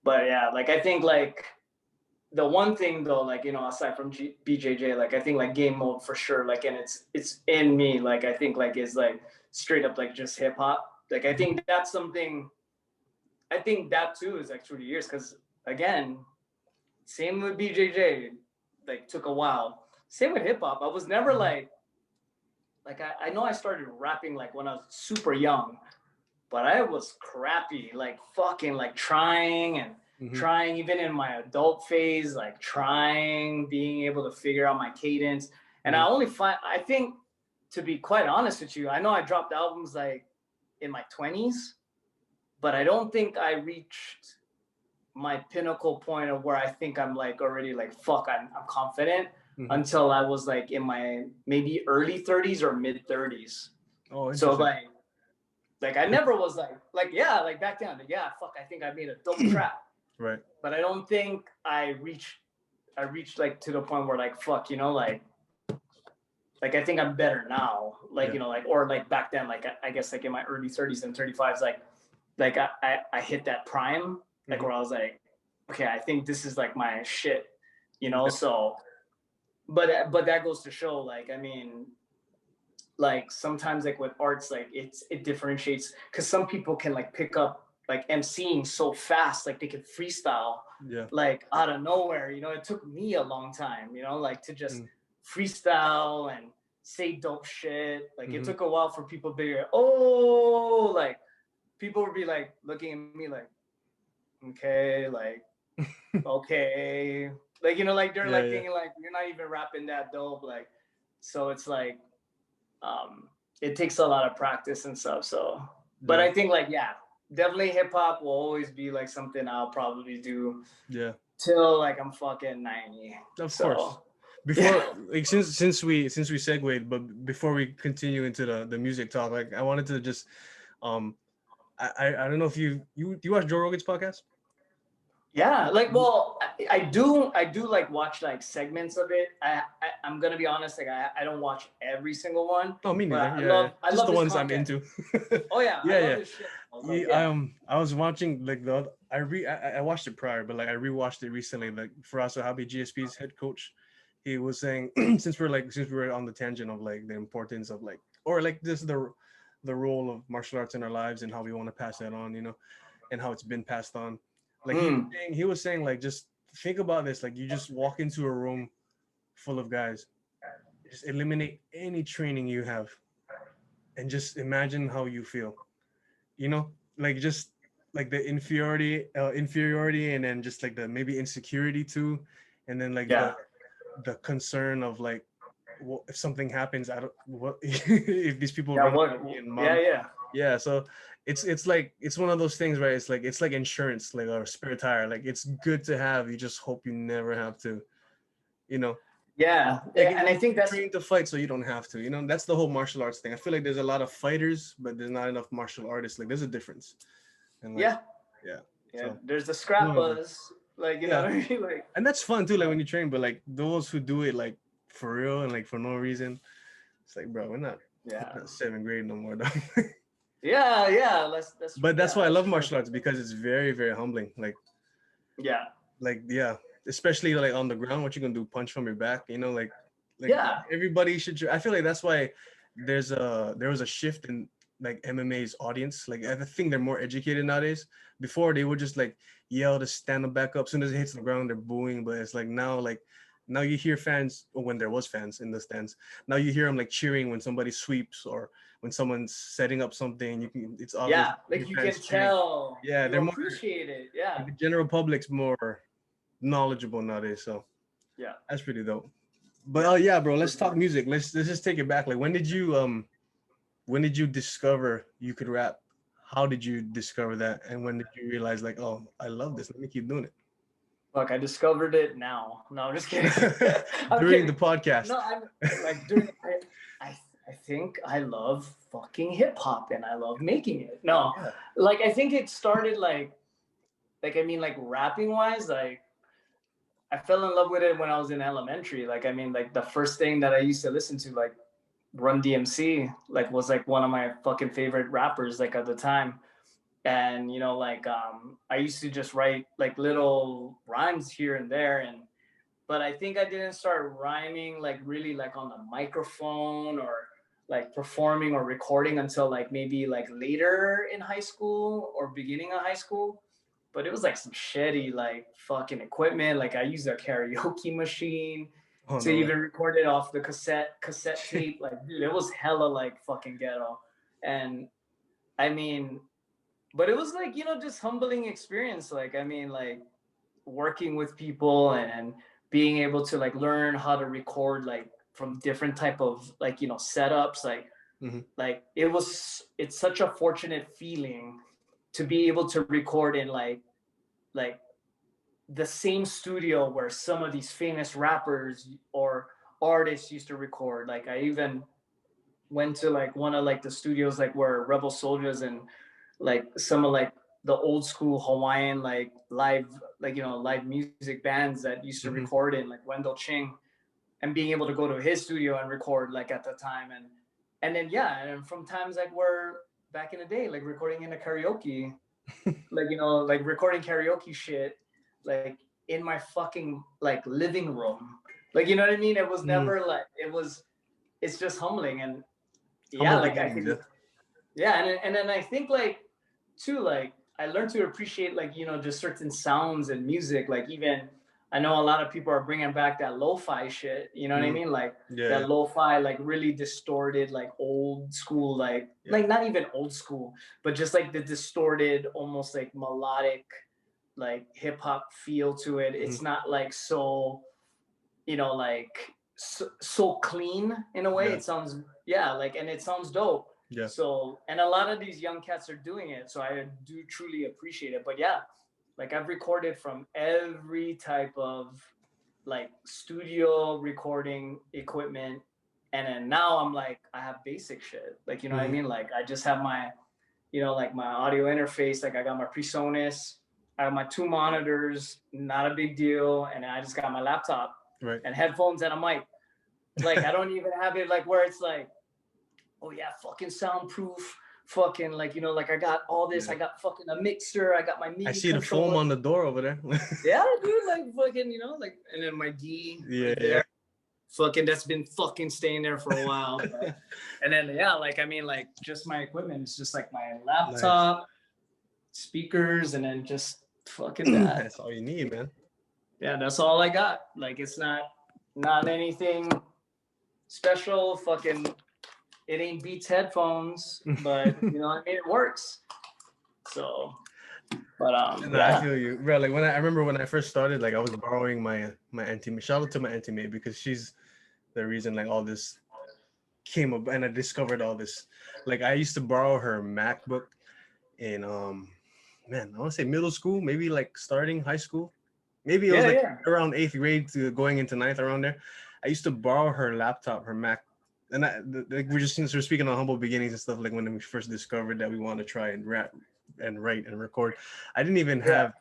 but yeah, like I think like the one thing though, like aside from BJJ, like I think like game mode for sure, like and it's in me, like I think like is like straight up like just hip hop. Like I think that's something. I think that too is like through the years, because again, same with BJJ, like took a while. Same with hip hop. I was never like I know I started rapping like when I was super young, but I was crappy, like fucking like trying and trying even in my adult phase, like trying, being able to figure out my cadence. And I think to be quite honest with you, I know I dropped albums like in my 20s, but I don't think I reached my pinnacle point of where I think I'm like already like fuck, I'm confident until I was like in my maybe early 30s or mid 30s. Oh, So interesting. like I never was like yeah, like back then, like, yeah, fuck, I think I made a dope track. Right. But I don't think I reached like to the point where like fuck, like I think I'm better now. Like, like or like back then, like I guess like in my early 30s and 35s, like I hit that prime, like where I was like, okay, I think this is like my shit, so but that goes to show, like, I mean, like sometimes like with arts, like it differentiates, because some people can like pick up like emceeing so fast, like they can freestyle like out of nowhere. It took me a long time, like to just freestyle and say dope shit. Like it took a while for people to be like, oh, like people would be like looking at me like, okay, like okay, like like they're like thinking like you're not even rapping that dope, like. So it's like it takes a lot of practice and stuff. So, but I think like, yeah, definitely hip hop will always be like something I'll probably do till like I'm fucking 90. Of course. Before like since we segued, but before we continue into the music talk, like I wanted to just I don't know if you watch Joe Rogan's podcast? Yeah, like, well, I do like watch like segments of it. I'm gonna be honest, like I don't watch every single one. Oh, me neither. I just love the his ones content. I'm into. Oh yeah, I love his shit. I was watching like I watched it prior, but like I rewatched it recently. Like Faraso Habi, GSP's head coach, he was saying since we're on the tangent of like the importance of like, or like this the role of martial arts in our lives and how we want to pass that on, and how it's been passed on. Like he was saying like, just think about this, like you just walk into a room full of guys, just eliminate any training you have, and just imagine how you feel, like just like the inferiority, and then just like the maybe insecurity too, and then like Yeah. the concern of like, what if something happens, I don't what if these people Yeah. run What? after me and Yeah. mom. Yeah. Yeah, so it's like it's one of those things, right? It's like insurance, like, or spare tire. Like, it's good to have, you just hope you never have to, you know Yeah. like And I think you that's train to fight so you don't have to, that's the whole martial arts thing. I feel like there's a lot of fighters, but there's not enough martial artists. Like, there's a difference. And like, yeah. yeah, Yeah. so There's the scrap whatever. buzz, like you know Yeah, what I mean, like and that's fun too, like when you train, but like those who do it like for real and like for no reason, it's like, bro, yeah. we're not seventh grade no more, though. Yeah. Yeah. That's But that's yeah. why I That's love true. martial arts, because it's very, very humbling. Yeah. Yeah, especially like on the ground, what you gonna do, punch from your back, like Yeah. everybody should. I feel like that's why there was a shift in like MMA's audience. Like, I think they're more educated nowadays. Before, they would just like yell to stand them back up. As soon as it hits the ground, they're booing. But it's like now, now you hear fans, or when there was fans in the stands, now you hear them like cheering when somebody sweeps, or when someone's setting up something. It's obvious Yeah. your Like you fans can cheering. tell Yeah, you they're more appreciate it. Yeah. like, the general public's more knowledgeable nowadays. So Yeah. that's pretty dope. But Yeah. yeah, bro, For let's talk sure. music. Let's just take it back. Like, when did you discover you could rap? How did you discover that? And when did you realize, like, oh, I love this, let me keep doing Fuck, I discovered it now. No, I'm just kidding. it? I'm During the kidding. podcast. No, I'm like doing. I think I love fucking hip hop and I love making it. No, Yeah. like I think it started like I mean like rapping wise, like I fell in love with it when I was in elementary. Like I mean like the first thing that I used to listen to, like Run DMC, like was like one of my fucking favorite rappers like at the time. And like I used to just write like little rhymes here and there, and but I think I didn't start rhyming like really like on the microphone or like performing or recording until like maybe like later in high school or beginning of high school. But it was like some shitty like fucking equipment. Like I used a karaoke machine Oh to no. even record it off the cassette tape. Like dude, it was hella like fucking ghetto. And I mean, but it was like just humbling experience. Like I mean like working with people and being able to like learn how to record like from different type of like setups, Mm-hmm. like it's such a fortunate feeling to be able to record in like the same studio where some of these famous rappers or artists used to record. Like I even went to like one of like the studios like where Rebel Soldiers and like some of like the old school Hawaiian like live like live music bands that used to Mm-hmm. record in, like Wendell Ching, and being able to go to his studio and record like at the time. And then yeah, and from times like where back in the day like recording in a karaoke, like like recording karaoke shit like in my fucking like living room, like you know what I mean. It was Mm-hmm. never like it's just humbling. And yeah, Humble like I beginnings, can yeah. yeah. And then I think like too, like I learned to appreciate like just certain sounds and music. Like even I know a lot of people are bringing back that lo-fi shit, you know what I Mm-hmm. mean, like Yeah, that lo-fi like really distorted like old school yeah. like not even old school but just like the distorted almost like melodic like hip hop feel to it. Mm-hmm. It's not like so like so clean in a way. Yeah, It sounds yeah, like, and it sounds dope. yeah. So, and a lot of these young cats are doing it, so I do truly appreciate it. But yeah, like I've recorded from every type of like studio recording equipment, and then now I'm like I have basic shit, like what I Mm-hmm. mean. Like I just have my like my audio interface. Like I got my PreSonus, I have my two monitors, not a big deal, and I just got my laptop Right. and headphones and a mic. Like I don't even have it like where it's like, oh yeah, fucking soundproof, fucking like like I got all this. Yeah. I got fucking a mixer. I got my I MIDI see the foam controller. on the door over there. Yeah, dude, like fucking like, and then my D Yeah, right there. Fucking that's been fucking staying there for a while. But, and then yeah, like I mean, like just my equipment is just like my laptop, nice. Speakers, and then just fucking that. That's all you need, man. Yeah, that's all I got. Like it's not anything special. Fucking it ain't Beats headphones, but you know, I mean, it works. So, but I feel you, bro. Like I remember when I first started, like I was borrowing my auntie. Shout out to my auntie May because she's the reason like all this came up, and I discovered all this. Like I used to borrow her MacBook in man, I want to say middle school, maybe like starting high school. Maybe it was like around 8th grade to going into 9th, around there. I used to borrow her laptop, her Mac, and like we're just since we're speaking on humble beginnings and stuff. Like when we first discovered that we want to try and rap and write and record, I didn't even have,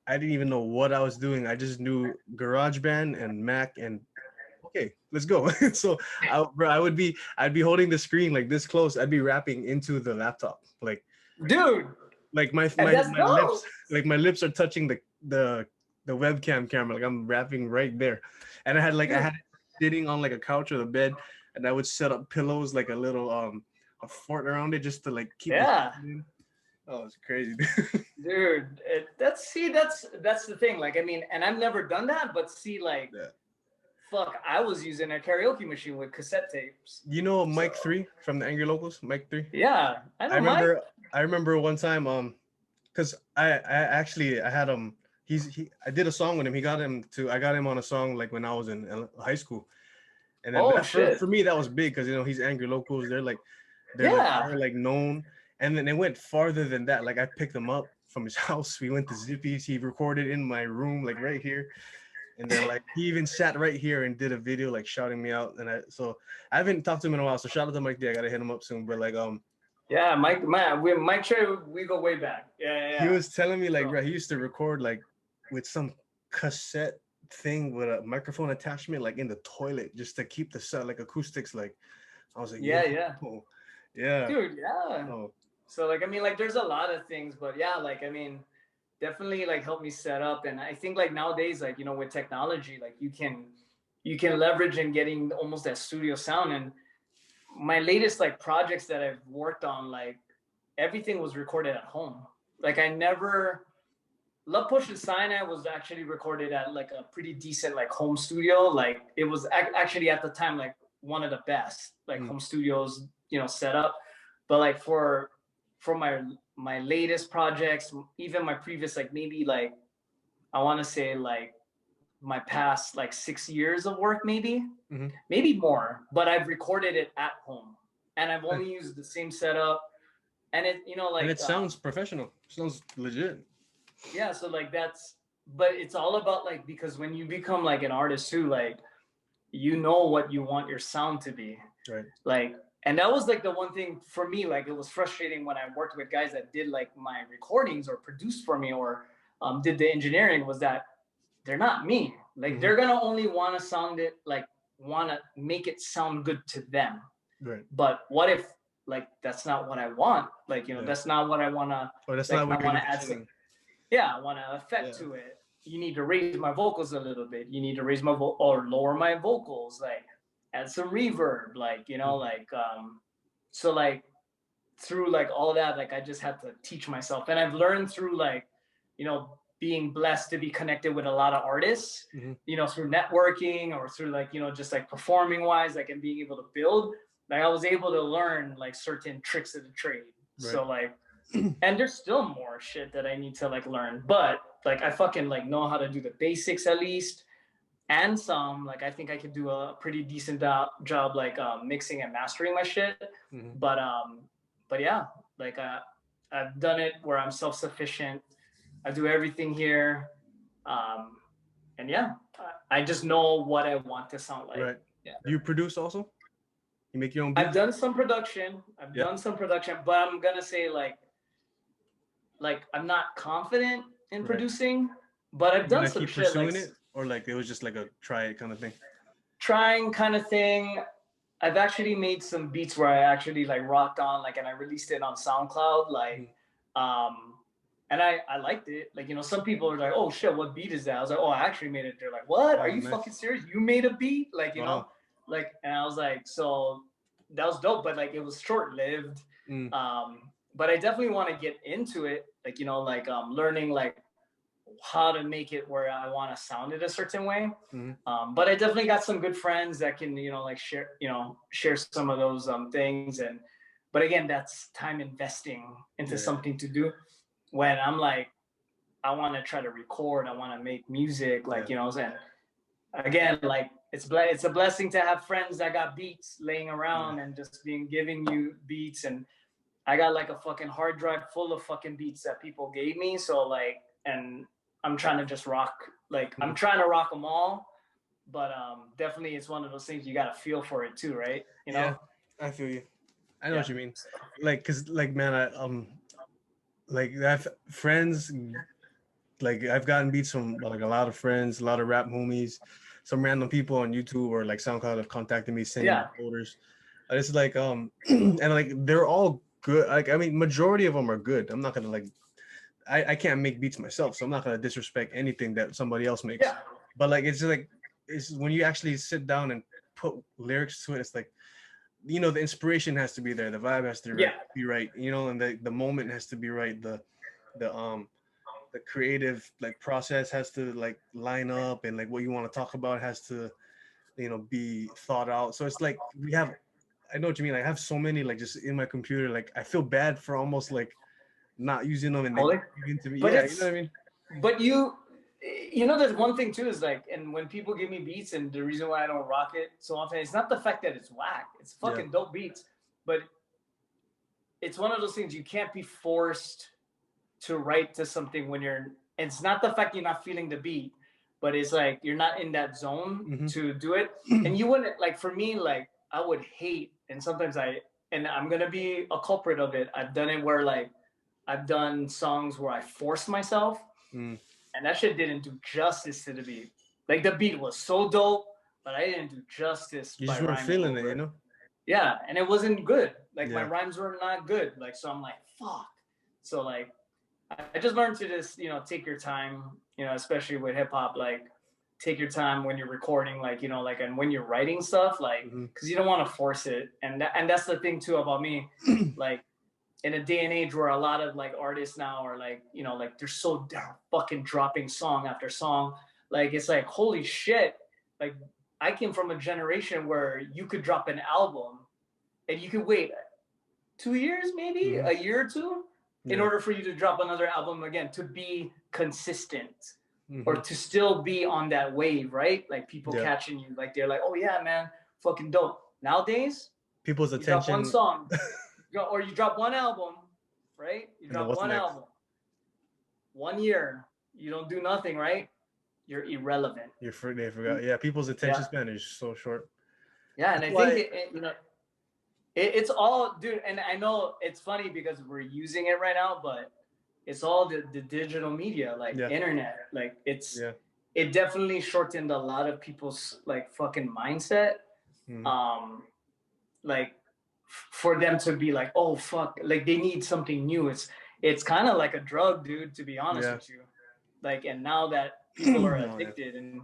I didn't even know what I was doing. I just knew GarageBand and Mac, and okay, let's go. So I'd be holding the screen like this close. I'd be rapping into the laptop, like, dude, like my lips, like my lips are touching the webcam camera, like I'm rapping right there. And I had it sitting on like a couch or the bed, and I would set up pillows like a little a fort around it just to like keep it in. Oh, it's crazy. Dude, that's the thing. Like, I mean, and I've never done that, but see, like, fuck, I was using a karaoke machine with cassette tapes. You know Mike 3 from the Angry Locals? Mike 3? Yeah, I remember one time, because I had I did a song with him. I got him on a song like when I was in high school. And then for me that was big because you know he's Angry Locals. They're like known. And then it went farther than that. Like I picked him up from his house. We went to Zippy's. He recorded in my room, like right here. And then like he even sat right here and did a video like shouting me out. And I haven't talked to him in a while. So shout out to Mike D. I gotta hit him up soon. But like yeah, Mike Trey, we go way back. Yeah. He was telling me like, bro, he used to record like with some cassette thing with a microphone attachment, like in the toilet, just to keep the set like acoustics. Like, I was like, yeah, dude, yeah. Oh. So like, I mean, like, there's a lot of things, but yeah, like, I mean, definitely like help me set up. And I think like nowadays, like, you know, with technology, like you can leverage in getting almost that studio sound. And my latest like projects that I've worked on, like everything was recorded at home. Like I never, Love Push and Cyanide was actually recorded at like a pretty decent like home studio. Like it was actually at the time like one of the best like home studios, you know, set up. But like for my latest projects, even my previous like maybe like I want to say like my past like 6 years of work, maybe more, but I've recorded it at home and I've only used the same setup, and it, you know, like, and it sounds professional, sounds legit. Yeah, so like but it's all about like, because when you become like an artist too, like you know what you want your sound to be, right? Like, and that was like the one thing for me, like it was frustrating when I worked with guys that did like my recordings or produced for me or did the engineering, was that they're not me. Like they're gonna only want to sound it, like want to make it sound good to them. Right. But what if like that's not what I want? Like, you know, that's not what I want to. Or that's not what I want to add. I want to effect to it. You need to raise my vocals a little bit. You need to raise my or lower my vocals. Like add some reverb. Like, you know, like so like through like all that, like I just had to teach myself, and I've learned through like, you know, being blessed to be connected with a lot of artists, you know, through networking or through like, you know, just like performing wise, like, and being able to build, like I was able to learn like certain tricks of the trade. Right. So like, and there's still more shit that I need to like learn, but like I fucking like know how to do the basics at least, and some, like I think I could do a pretty decent job like mixing and mastering my shit. But yeah, like I've done it where I'm self-sufficient. I do everything here, and yeah, I just know what I want to sound like. Right. Yeah. You produce also? You make your own beats? I've done some production. But I'm gonna say like I'm not confident in producing, but I've done some shit like it, or like it was just like a try it kind of thing. Trying kind of thing. I've actually made some beats where I actually like rocked on, like, and I released it on SoundCloud, like, and I liked it. Like, you know, some people are like, "Oh shit, what beat is that?" I was like, "Oh, I actually made it." They're like, "What? Are you fucking serious? You made a beat?" Like, you know, like, and I was like, so that was dope, but like it was short lived. But I definitely want to get into it, like, you know, like learning like how to make it where I want to sound it a certain way. Mm-hmm. But I definitely got some good friends that can, like share some of those things. But again, that's time investing into something to do. When I'm like, I want to try to record, I want to make music, like, you know what I'm saying? Again, like it's a blessing to have friends that got beats laying around and just giving you beats. And I got like a fucking hard drive full of fucking beats that people gave me. So like, and I'm trying to just rock, like I'm trying to rock them all. But definitely it's one of those things you got to feel for it too, right? You know? Yeah, I feel you. I know what you mean. Like, cause like, man, like I have friends, like I've gotten beats from like a lot of friends, a lot of rap homies, some random people on YouTube or like SoundCloud have contacted me sending me folders. It's like and like they're all good. Like I mean, majority of them are good. I'm not gonna like, I can't make beats myself, so I'm not gonna disrespect anything that somebody else makes. Yeah. But like it's just like it's when you actually sit down and put lyrics to it, it's like, you know, the inspiration has to be there, the vibe has to be right, you know, and the moment has to be right, the creative like process has to like line up, and like what you want to talk about has to, you know, be thought out. So it's like I know what you mean. Like, I have so many like just in my computer. Like I feel bad for almost like not using them and they give to me. But yeah, you know what I mean. But there's one thing too is like, and when people give me beats, and the reason why I don't rock it so often, it's not the fact that it's whack. It's fucking dope beats, but it's one of those things you can't be forced to write to something when you're. It's not the fact you're not feeling the beat, but it's like you're not in that zone to do it, and you wouldn't like. For me, like I would hate, and sometimes I'm gonna be a culprit of it. I've done it where like I've done songs where I forced myself. And that shit didn't do justice to the beat. Like the beat was so dope, but I didn't do justice. You just weren't feeling it, you know? Yeah, and it wasn't good. Like my rhymes were not good. Like, so I'm like, fuck. So like, I just learned to just, take your time, especially with hip hop, like take your time when you're recording, like, like, and when you're writing stuff, like, cause you don't want to force it. And that's the thing too about me, like, in a day and age where a lot of like artists now are like, like they're fucking dropping song after song. Like, it's like, holy shit. Like I came from a generation where you could drop an album and you could wait 2 years, maybe a year or two in order for you to drop another album again, to be consistent or to still be on that wave, right? Like people catching you, like they're like, oh yeah, man, fucking dope. Nowadays, people's attention. Drop one song. Or you drop one album, right? You drop one album. 1 year, you don't do nothing, right? You're irrelevant. They forgot. Yeah, people's attention span is so short. Yeah, and I think it's all, dude. And I know it's funny because we're using it right now, but it's all the digital media, like internet. Like it definitely shortened a lot of people's like fucking mindset. Like, for them to be like, oh fuck, like they need something new. It's kind of like a drug, dude, to be honest with you. Like, and now that people are addicted, and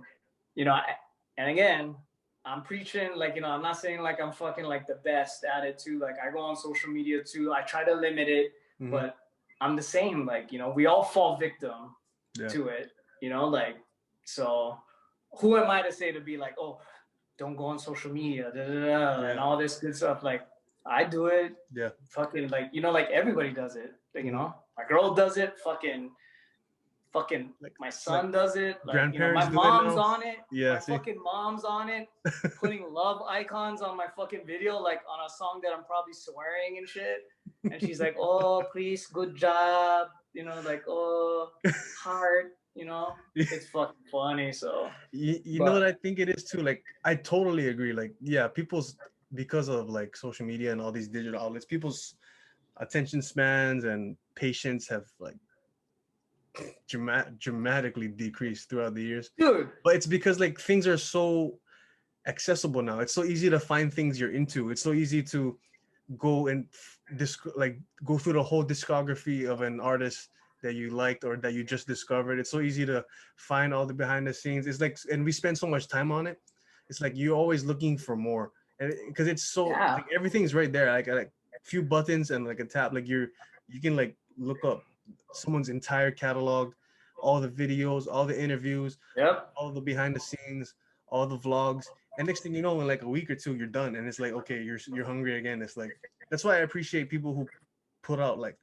and again, I'm preaching, like, I'm not saying like I'm fucking like the best at it too. Like I go on social media too. I try to limit it, but I'm the same. Like, we all fall victim to it, like, so who am I to say to be like, oh, don't go on social media, and all this good stuff. Like, I do it. Yeah. Fucking like, like everybody does it. Like, my girl does it. Fucking like my son does it. Like, my mom's on it. Yeah. My fucking mom's on it. Putting love icons on my fucking video, like on a song that I'm probably swearing and shit. And she's like, oh, please, good job. Like, oh, heart. It's fucking funny. So you know what I think it is too. Like, I totally agree. Like, yeah, because of like social media and all these digital outlets, people's attention spans and patience have like dramatically decreased throughout the years. Dude. But it's because like things are so accessible now. It's so easy to find things you're into. It's so easy to go and go through the whole discography of an artist that you liked or that you just discovered. It's so easy to find all the behind the scenes. It's like, and we spend so much time on it. It's like you're always looking for more, and because it's so like everything's right there. Like a few buttons and like a tap. Like you can like look up someone's entire catalog, all the videos, all the interviews, Yep. all the behind the scenes, all the vlogs. And next thing you know, in like a week or two, you're done, and it's like, okay, you're hungry again. It's like, that's why I appreciate people who put out like,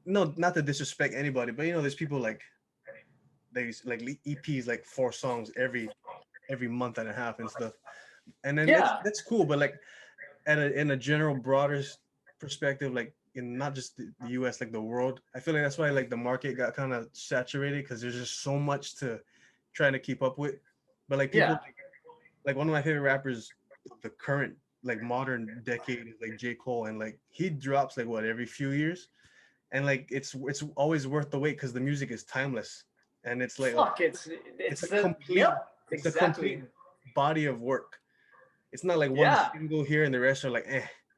no, not to disrespect anybody, but there's people like there's like EPs, like 4 songs every month and a half and stuff, and then Yeah. that's cool. But like in a general broader perspective, like in not just the US, like the world, I feel like that's why like the market got kind of saturated, because there's just so much to trying to keep up with. But like people like one of my favorite rappers of the current like modern decade is like J. Cole, and like he drops like what every few years, and like it's always worth the wait because the music is timeless, and it's like Fuck, it's a the complete yep, it's a exactly. complete body of work. It's not like one Yeah. single here and the rest are like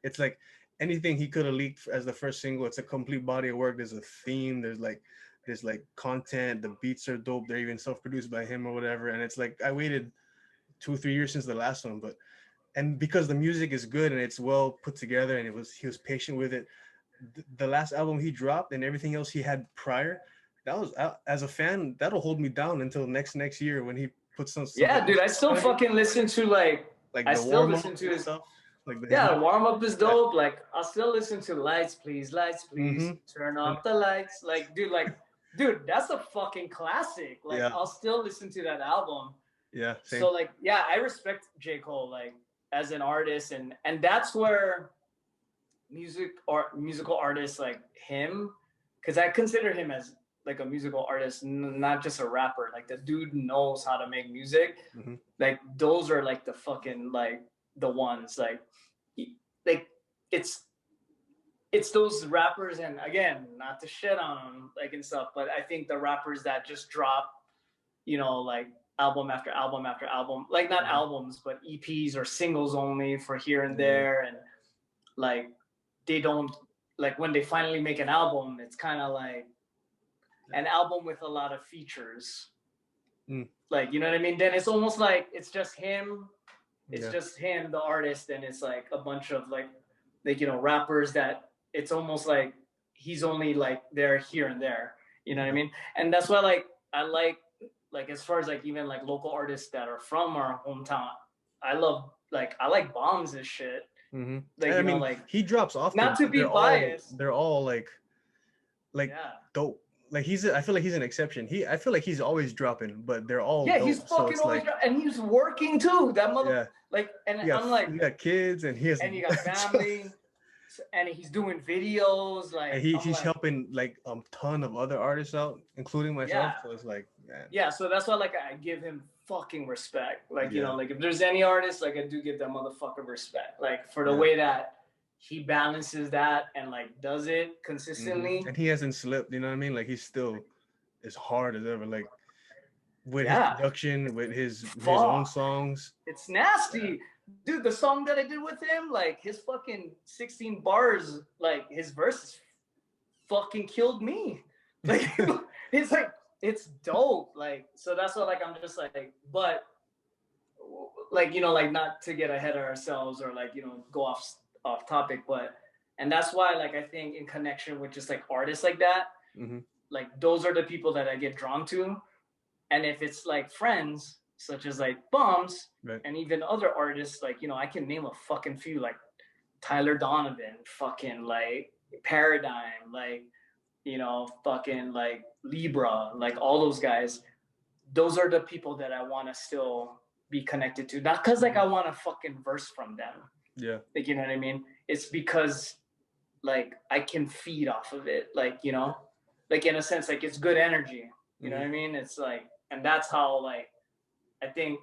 It's like anything he could have leaked as the first single. It's a complete body of work. There's a theme. There's like content. The beats are dope. They're even self-produced by him or whatever. And it's like I waited 2 or 3 years since the last one, but and because the music is good and it's well put together, and he was patient with it. The last album he dropped and everything else he had prior, that was, as a fan, that'll hold me down until next year when he puts some stuff. Yeah, dude, I still fucking listen to like the I still warm listen up to his stuff. Like warm up is dope. Like I'll still listen to lights, please, turn off the lights. Like, dude, that's a fucking classic. Like I'll still listen to that album. Yeah. Same. So like, yeah, I respect J. Cole like as an artist, and that's where musical artists like him, because I consider him as like a musical artist, not just a rapper. Like the dude knows how to make music. Mm-hmm. Like those are like the fucking like the ones like it's those rappers, and again, not to shit on them like and stuff, but I think the rappers that just drop, like album after album after album, like not albums, but EPs or singles only for here and there, and like they don't, like when they finally make an album, it's kind of like an album with a lot of features. Like, you know what I mean? Then it's almost like it's just him. It's just him, the artist, and it's like a bunch of like rappers that it's almost like he's only like there here and there. You know what I mean? And that's why like I like as far as like even like local artists that are from our hometown, I like Bombs' shit. Mm-hmm. Like, I mean, like he drops often. Not to be biased. They're all like dope. Like I feel like he's an exception. I feel like he's always dropping, but they're all dope. He's fucking always and he's working too. That mother like, and I'm like, he got kids and he got family, and he's doing videos like, and he's helping like a ton of other artists out, including myself. So it's like, man. So that's why like I give him fucking respect. Like like if there's any artist, like I do give that motherfucker respect. Like for the way that he balances that and like does it consistently. And he hasn't slipped, you know what I mean? Like he's still as hard as ever, like with his production, with his own songs. It's nasty. Dude, the song that I did with him, like his fucking 16 bars, like his verses fucking killed me. Like it's like, it's dope. Like, so that's what like I'm just like, but like, like not to get ahead of ourselves or like, go off topic, but and that's why like I think in connection with just like artists like that, like those are the people that I get drawn to. And if it's like friends such as like Bombs and even other artists, like I can name a fucking few, like Tyler Donovan, fucking like Paradigm, like fucking like Libra, like all those guys. Those are the people that I want to still be connected to, not because like I want to fucking verse from them. Yeah. Like, you know what I mean? It's because like I can feed off of it. Like, like in a sense, like it's good energy. You know what I mean? It's like, and that's how like, I think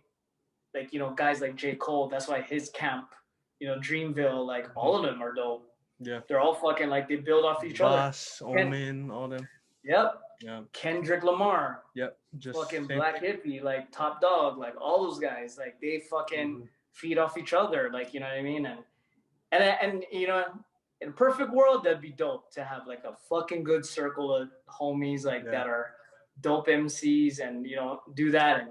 like, guys like J. Cole, that's why his camp, Dreamville, like all of them are dope. Yeah. They're all fucking like, they build off each other. Omen, all them. Yep. Yeah. Kendrick Lamar. Yep. Just fucking Black Hippie, like Top Dog, like all those guys, like they fucking feed off each other, like, you know what I mean? And in a perfect world, that'd be dope to have like a fucking good circle of homies like that are dope MCs and do that. And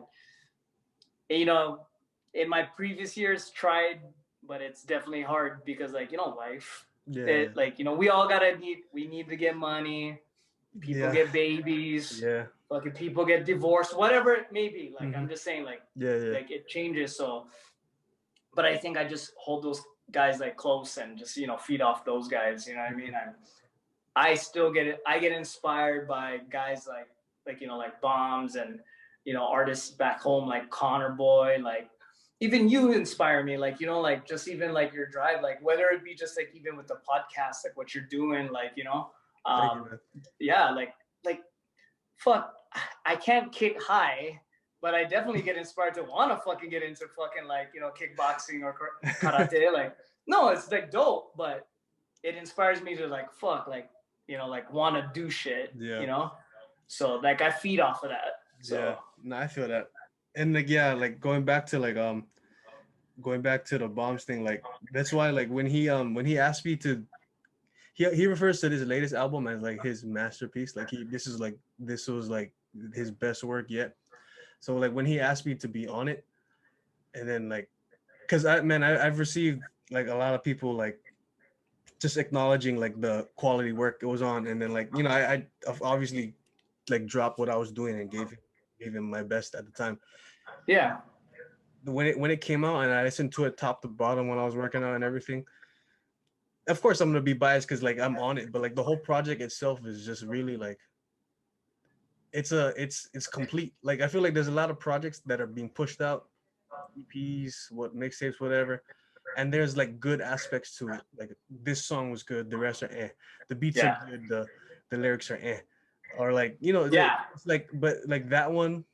in my previous years tried, but it's definitely hard because like life. Like we all we need to get money. People get babies. Yeah. Fucking people get divorced, whatever it may be. Like, I'm just saying, like, like it changes. So, but I think I just hold those guys like close and just, you know, feed off those guys. You know what I mean? I still get it. I get inspired by guys like, you know, like Bombs and, you know, artists back home like Connor Boy, like even you inspire me, like, you know, like just even like your drive, like whether it be just like even with the podcast, like what you're doing, like, you know, yeah, like fuck, I can't kick high, but I definitely get inspired to want to fucking get into fucking like, you know, kickboxing or karate. Like, no, it's like dope, but it inspires me to like, fuck, like, you know, like want to do shit, you know? So like I feed off of that. So. Yeah, no, I feel that. And like, yeah, like going back to the Bombs thing, like that's why like when he asked me to, he refers to his latest album as like his masterpiece. Like this was like his best work yet. So like when he asked me to be on it, and then like, cause I've received like a lot of people like just acknowledging like the quality work it was on, and then like, you know, I obviously like dropped what I was doing and gave him my best at the time. Yeah. When it came out and I listened to it top to bottom when I was working on and everything, of course I'm gonna be biased because like I'm on it, but like the whole project itself is just really like it's complete. Like I feel like there's a lot of projects that are being pushed out, EPs, what mixtapes, whatever, and there's like good aspects to it. Like this song was good, the rest are the beats are good, the lyrics are or like, you know, it's like, but like that one,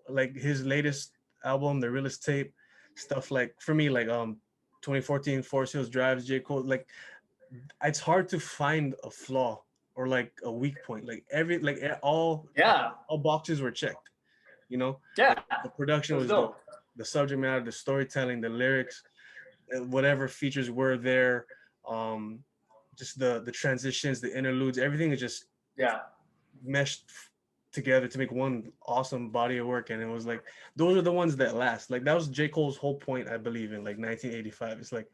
like his latest album, the realest tape, stuff like for me like 2014 Forest Hills Drives, J. Cole, like it's hard to find a flaw or like a weak point. Like all boxes were checked, you know. The production was dope, the subject matter, the storytelling, the lyrics, whatever features were there, just the transitions, the interludes, everything is just meshed together to make one awesome body of work. And it was like those are the ones that last. Like that was J. Cole's whole point, I believe, in like 1985. It's like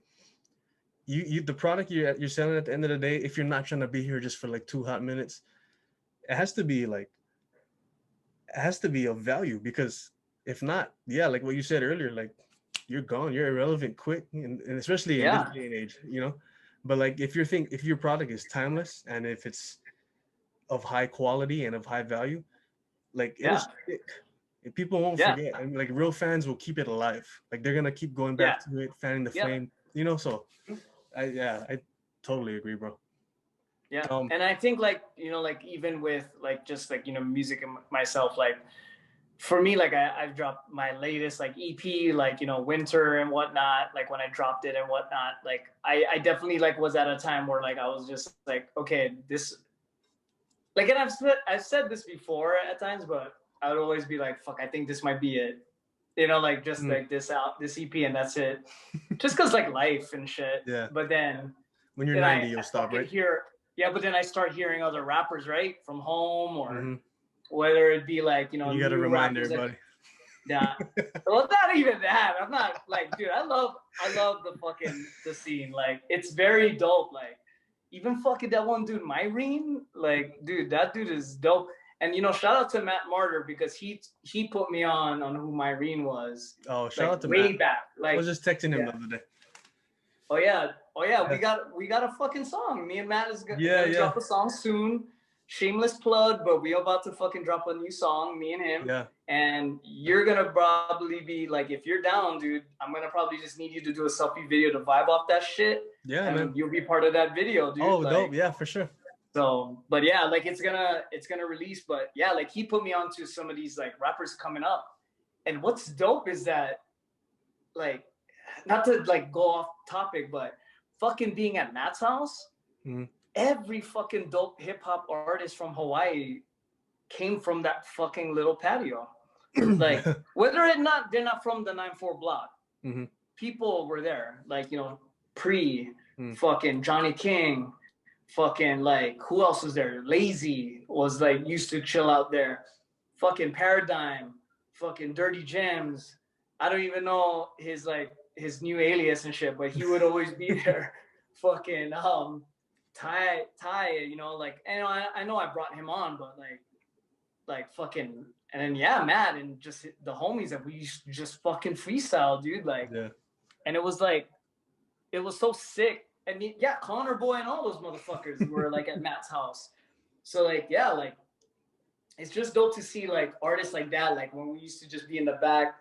you the product you're selling at the end of the day, if you're not trying to be here just for like 2 hot minutes, it has to be of value, because if not, like what you said earlier, like you're gone, you're irrelevant quick, and especially in this day and age, you know. But like if your product is timeless and if it's of high quality and of high value, like it'll stick. People won't forget, and like real fans will keep it alive. Like they're gonna keep going back to it, fanning the flame, you know. So I totally agree, bro. Yeah. And I think like, you know, like even with like just like, you know, music and myself, like for me, like I've dropped my latest like EP, like, you know, Winter and whatnot, like when I dropped it and whatnot, like I definitely like was at a time where like I was just like, okay, this, like, and I've said this before at times, but I would always be like, fuck, I think this might be it, you know, like just like this EP and that's it, just because like life and shit. But then when you're 90, you'll stop, right? But then I start hearing other rappers, right, from home or whether it be like, you know, you got to remind everybody. Well, not even that. I'm not like, dude, I love the scene. Like, it's very dope. Like, even fucking that one dude, Myrene, like, dude, that dude is dope. And you know, shout out to Matt Martyr, because he put me on who Myrene was. Oh, shout out to way Matt. back. Like, I was just texting him the other day. Oh yeah. We got a fucking song. Me and Matt is gonna drop a song soon. Shameless plug, but we about to fucking drop a new song, me and him. Yeah. And you're gonna probably be like, if you're down, dude, I'm gonna probably just need you to do a selfie video to vibe off that shit. Yeah, and man. You'll be part of that video, dude. Oh, like, dope. Yeah, for sure. So, but yeah, like it's gonna release. But yeah, like he put me onto some of these like rappers coming up. And what's dope is that, like, not to like go off topic, but fucking being at Matt's house, every fucking dope hip hop artist from Hawaii came from that fucking little patio. Like, whether or not they're not from the 9-4 block, people were there. Like, you know, fucking Johnny King, fucking like, who else was there? Lazy was like, used to chill out there. Fucking Paradigm, fucking Dirty Gems. I don't even know his new alias and shit, but he would always be there. Fucking Ty, you know, like, and I know I brought him on, but like fucking, and then yeah, Matt and just the homies that we used to just fucking freestyle, dude. Like, and it was like, it was so sick. And yeah, Connor Boy and all those motherfuckers were like at Matt's house. So like, yeah, like it's just dope to see like artists like that. Like when we used to just be in the back,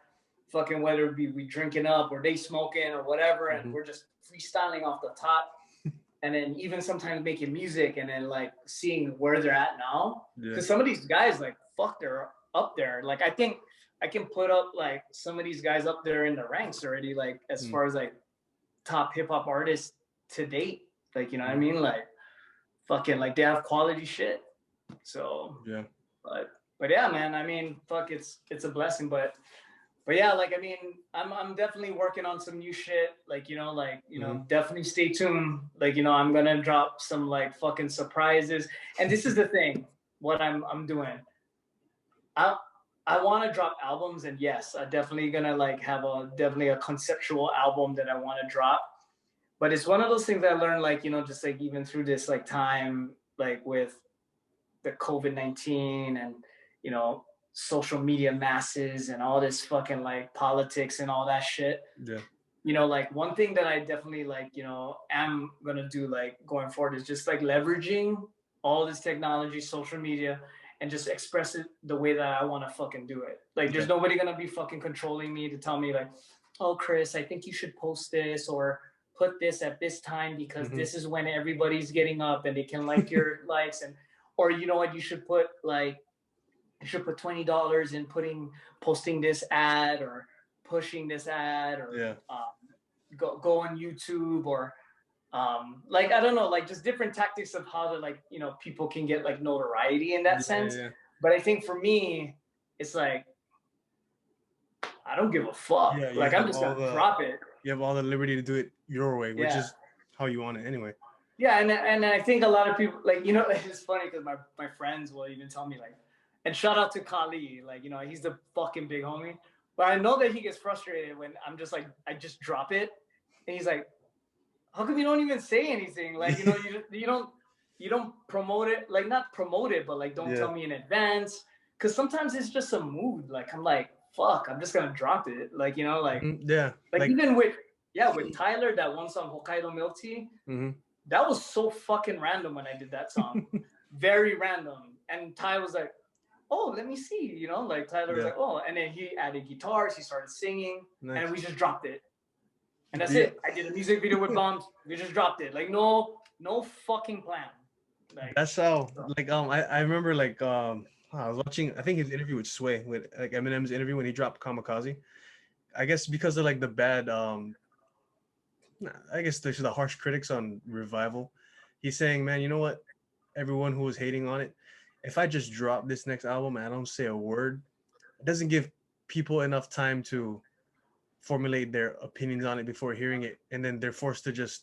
fucking whether it be we drinking up or they smoking or whatever, and we're just freestyling off the top. And then even sometimes making music and then like seeing where they're at now. Because some of these guys, like, fuck, they're up there. Like I think I can put up like some of these guys up there in the ranks already, like as far as like top hip hop artists to date. Like, you know what I mean? Like fucking like they have quality shit. So yeah. But yeah, man, I mean, fuck, it's a blessing. But yeah, like, I mean, I'm definitely working on some new shit. Like, you know, definitely stay tuned. Like, you know, I'm gonna drop some like fucking surprises. And this is the thing, what I'm doing. I want to drop albums, and yes, I'm definitely gonna like have definitely a conceptual album that I want to drop. But it's one of those things that I learned, like, you know, just like even through this like time, like with the COVID-19 and, you know, social media masses and all this fucking like politics and all that shit. Yeah. You know, like one thing that I definitely like, you know, am gonna do like going forward is just like leveraging all this technology, social media, and just express it the way that I want to fucking do it. Like there's nobody gonna be fucking controlling me to tell me like, oh, Chris, I think you should post this or put this at this time because this is when everybody's getting up and they can like your likes, and or you know what, you should put $20 in posting this ad or pushing this ad or go on YouTube or like, I don't know, like just different tactics of how to like, you know, people can get like notoriety in that sense. But I think for me, it's like, I don't give a fuck. Like I'm just gonna drop it. You have all the liberty to do it your way, which is how you want it anyway. Yeah, and I think a lot of people, like, you know, it's funny because my friends will even tell me like, and shout out to Kali, like, you know, he's the fucking big homie. But I know that he gets frustrated when I'm just like, I just drop it, and he's like, how come you don't even say anything? Like, you know, you don't promote it, like not promote it, but like don't tell me in advance, because sometimes it's just a mood. Like I'm like, fuck, I'm just gonna drop it. Like, you know, like like even with Tyler, that one song Hokkaido Milk Tea. That was so fucking random when I did that song. Very random. And Ty was like, oh, let me see, you know, like Tyler was like, oh, and then he added guitars, he started singing, and we just dropped it. And that's it. I did a music video with Bombs, we just dropped it. Like no fucking plan. Like, that's how, like, I remember like I was watching, I think his interview with Sway, with like Eminem's interview when he dropped Kamikaze. I guess because of like the bad I guess there's the harsh critics on Revival. He's saying, man, you know what? Everyone who was hating on it, if I just drop this next album and I don't say a word, it doesn't give people enough time to formulate their opinions on it before hearing it. And then they're forced to just,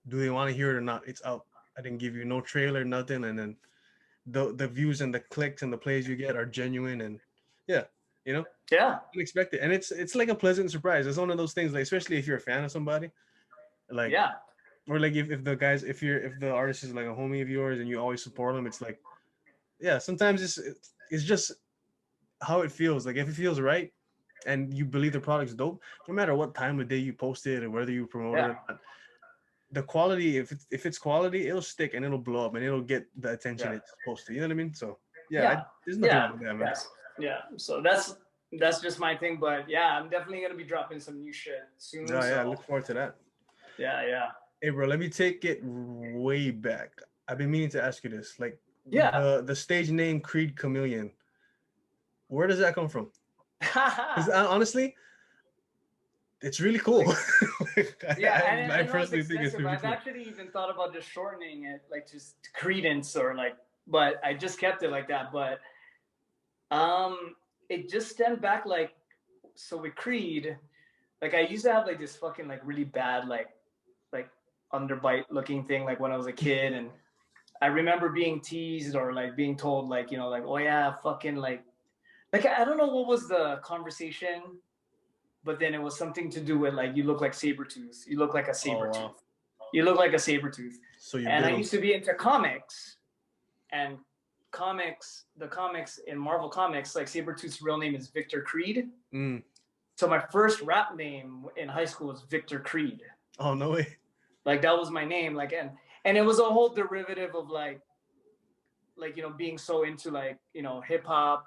do they want to hear it or not? It's out. I didn't give you no trailer, nothing. And then the views and the clicks and the plays you get are genuine. And you know? Yeah. Unexpected. And it's like a pleasant surprise. It's one of those things, like, especially if you're a fan of somebody. Like, or like if the guys, if the artist is like a homie of yours and you always support them, it's like, sometimes it's just how it feels. Like if it feels right and you believe the product's dope, no matter what time of day you post it or whether you promote it or not, the quality, if it's quality, it'll stick and it'll blow up and it'll get the attention it's supposed to. You know what I mean? So there's nothing wrong with that, man. So that's just my thing. But yeah, I'm definitely gonna be dropping some new shit soon. I look forward to that. Yeah. Hey, bro, let me take it way back. I've been meaning to ask you this. Like, the stage name Creed Chameleon, where does that come from? Because honestly, it's really cool. I personally think it's really cool. I've actually even thought about just shortening it, like just Credence or like, but I just kept it like that. But it just stemmed back, like, so with Creed, like I used to have like this fucking like really bad like underbite looking thing like when I was a kid, and I remember being teased or like being told like, you know, like, oh yeah, fucking like I don't know what was the conversation, but then it was something to do with like, you look like Sabretooth, you look like a Sabretooth. You look like a saber tooth. So you. And I used to be into comics, and the comics in Marvel Comics, like Sabretooth's real name is Victor Creed. Mm. So my first rap name in high school was Victor Creed. Oh, no way. Like that was my name. Like, and it was a whole derivative of like, you know, being so into like, you know, hip hop.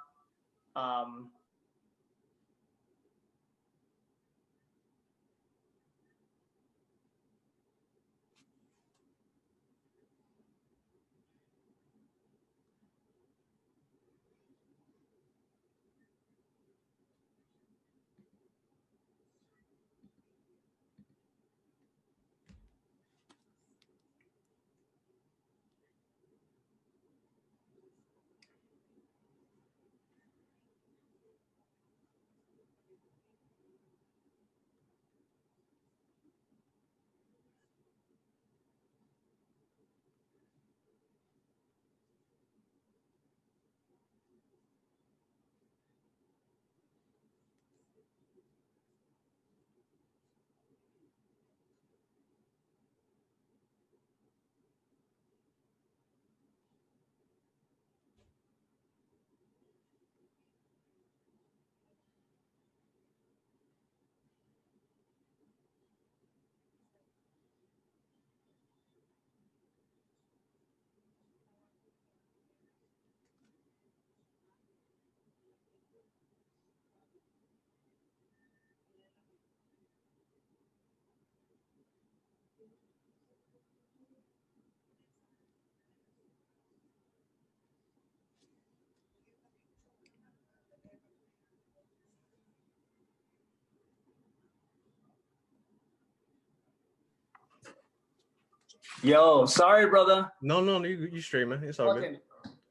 Yo, sorry, brother. No, you straight, man. It's all good.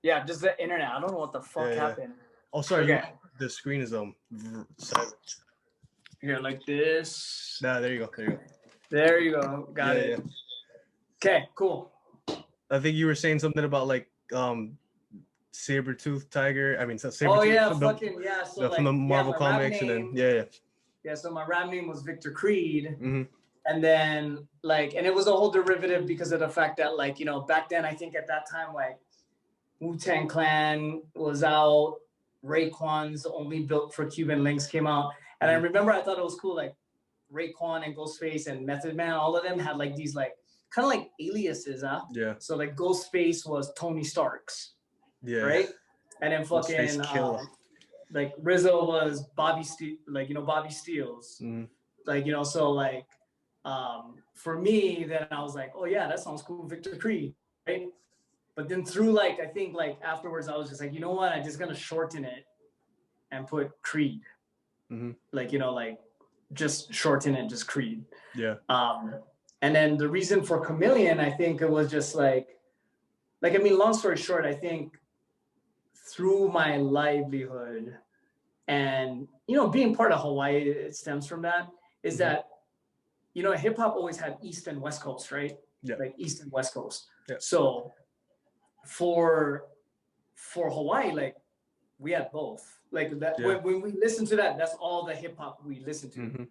Yeah, just the internet. I don't know what the fuck happened. Oh, sorry. Okay. The screen is silent. Here, like this. Nah, there you go. There you go. Got it. Yeah. Okay, cool. I think you were saying something about like saber-tooth tiger. I mean, saber-tooth. Oh yeah, fucking yeah. So like, from the Marvel comics, and then yeah. So my rap name was Victor Creed. Mm-hmm. And then like, and it was a whole derivative because of the fact that like, you know, back then I think at that time like Wu-Tang Clan was out, Raekwon's Only Built for Cuban Links came out, and I remember I thought it was cool, like Raekwon and Ghostface and Method Man, all of them had like these like kind of like aliases, huh? Yeah. So like Ghostface was Tony Stark's, right? And then fucking like Rizzo was Bobby Steele's, like, you know, so like for me, then I was like, oh yeah, that sounds cool, Victor Creed, right? But then through like, I think like afterwards, I was just like, you know what? I'm just gonna shorten it and put Creed. Mm-hmm. Like, you know, like just shorten it, just Creed. Yeah. And then the reason for Chameleon, I think it was just like, I mean, long story short, I think through my livelihood and, you know, being part of Hawaii, it stems from that, is that, you know, hip hop always had East and West Coast, right? Yeah. Like East and West Coast. Yeah. So for Hawaii, like we had both. Like that when we listen to that, that's all the hip hop we listen to. Mm-hmm.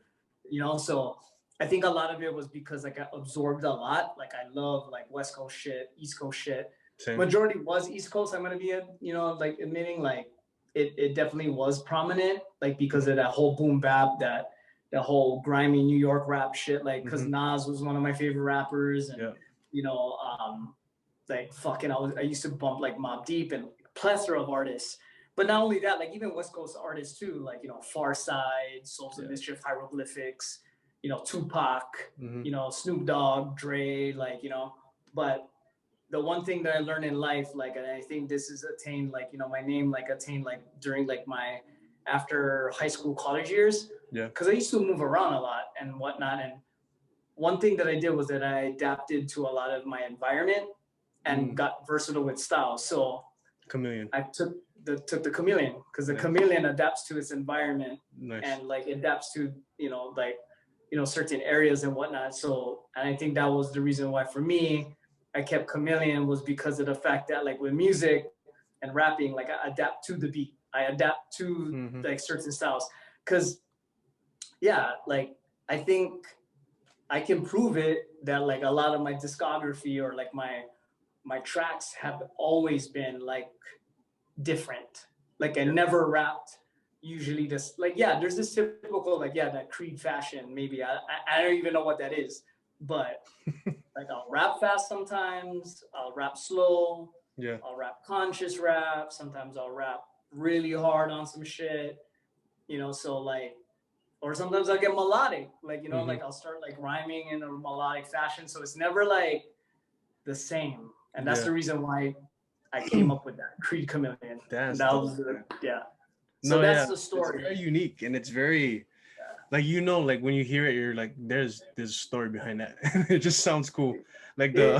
You know, so I think a lot of it was because like I absorbed a lot. Like I love like West Coast shit, East Coast shit. Same. Majority was East Coast. I'm gonna be, you know, like admitting like it definitely was prominent, like because of that whole boom bap, that whole grimy New York rap shit, like because Nas was one of my favorite rappers, and you know, like fucking I used to bump like Mobb Deep and plethora of artists. But not only that, like even West Coast artists too, like, you know, Far Side, Souls of Mischief, Hieroglyphics, you know, Tupac, you know, Snoop Dogg, Dre, like, you know. But the one thing that I learned in life, like, and I think this is attained, like, you know, my name like attained like during like my after high school, college years. Yeah. Because I used to move around a lot and whatnot. And one thing that I did was that I adapted to a lot of my environment and got versatile with style. So Chameleon. I took the Chameleon because the chameleon adapts to its environment and like adapts to, you know, like, you know, certain areas and whatnot. So, and I think that was the reason why for me, I kept Chameleon, was because of the fact that like with music and rapping, like I adapt to the beat. I adapt to like certain styles. Cause yeah, like I think I can prove it that like a lot of my discography or like my tracks have always been like different. Like I never rapped usually just like, yeah, there's this typical like, yeah, that Creed fashion maybe. I don't even know what that is, but like I'll rap fast sometimes, I'll rap slow, I'll rap conscious rap, sometimes I'll rap really hard on some shit, you know, so like, or sometimes I'll get melodic, like, you know, like I'll start like rhyming in a melodic fashion, so it's never like the same, and that's the reason why I came up with that Creed Chameleon. That's that was So that's the story. It's very unique, and it's very like, you know, like when you hear it, you're like, there's a story behind that. It just sounds cool. Like the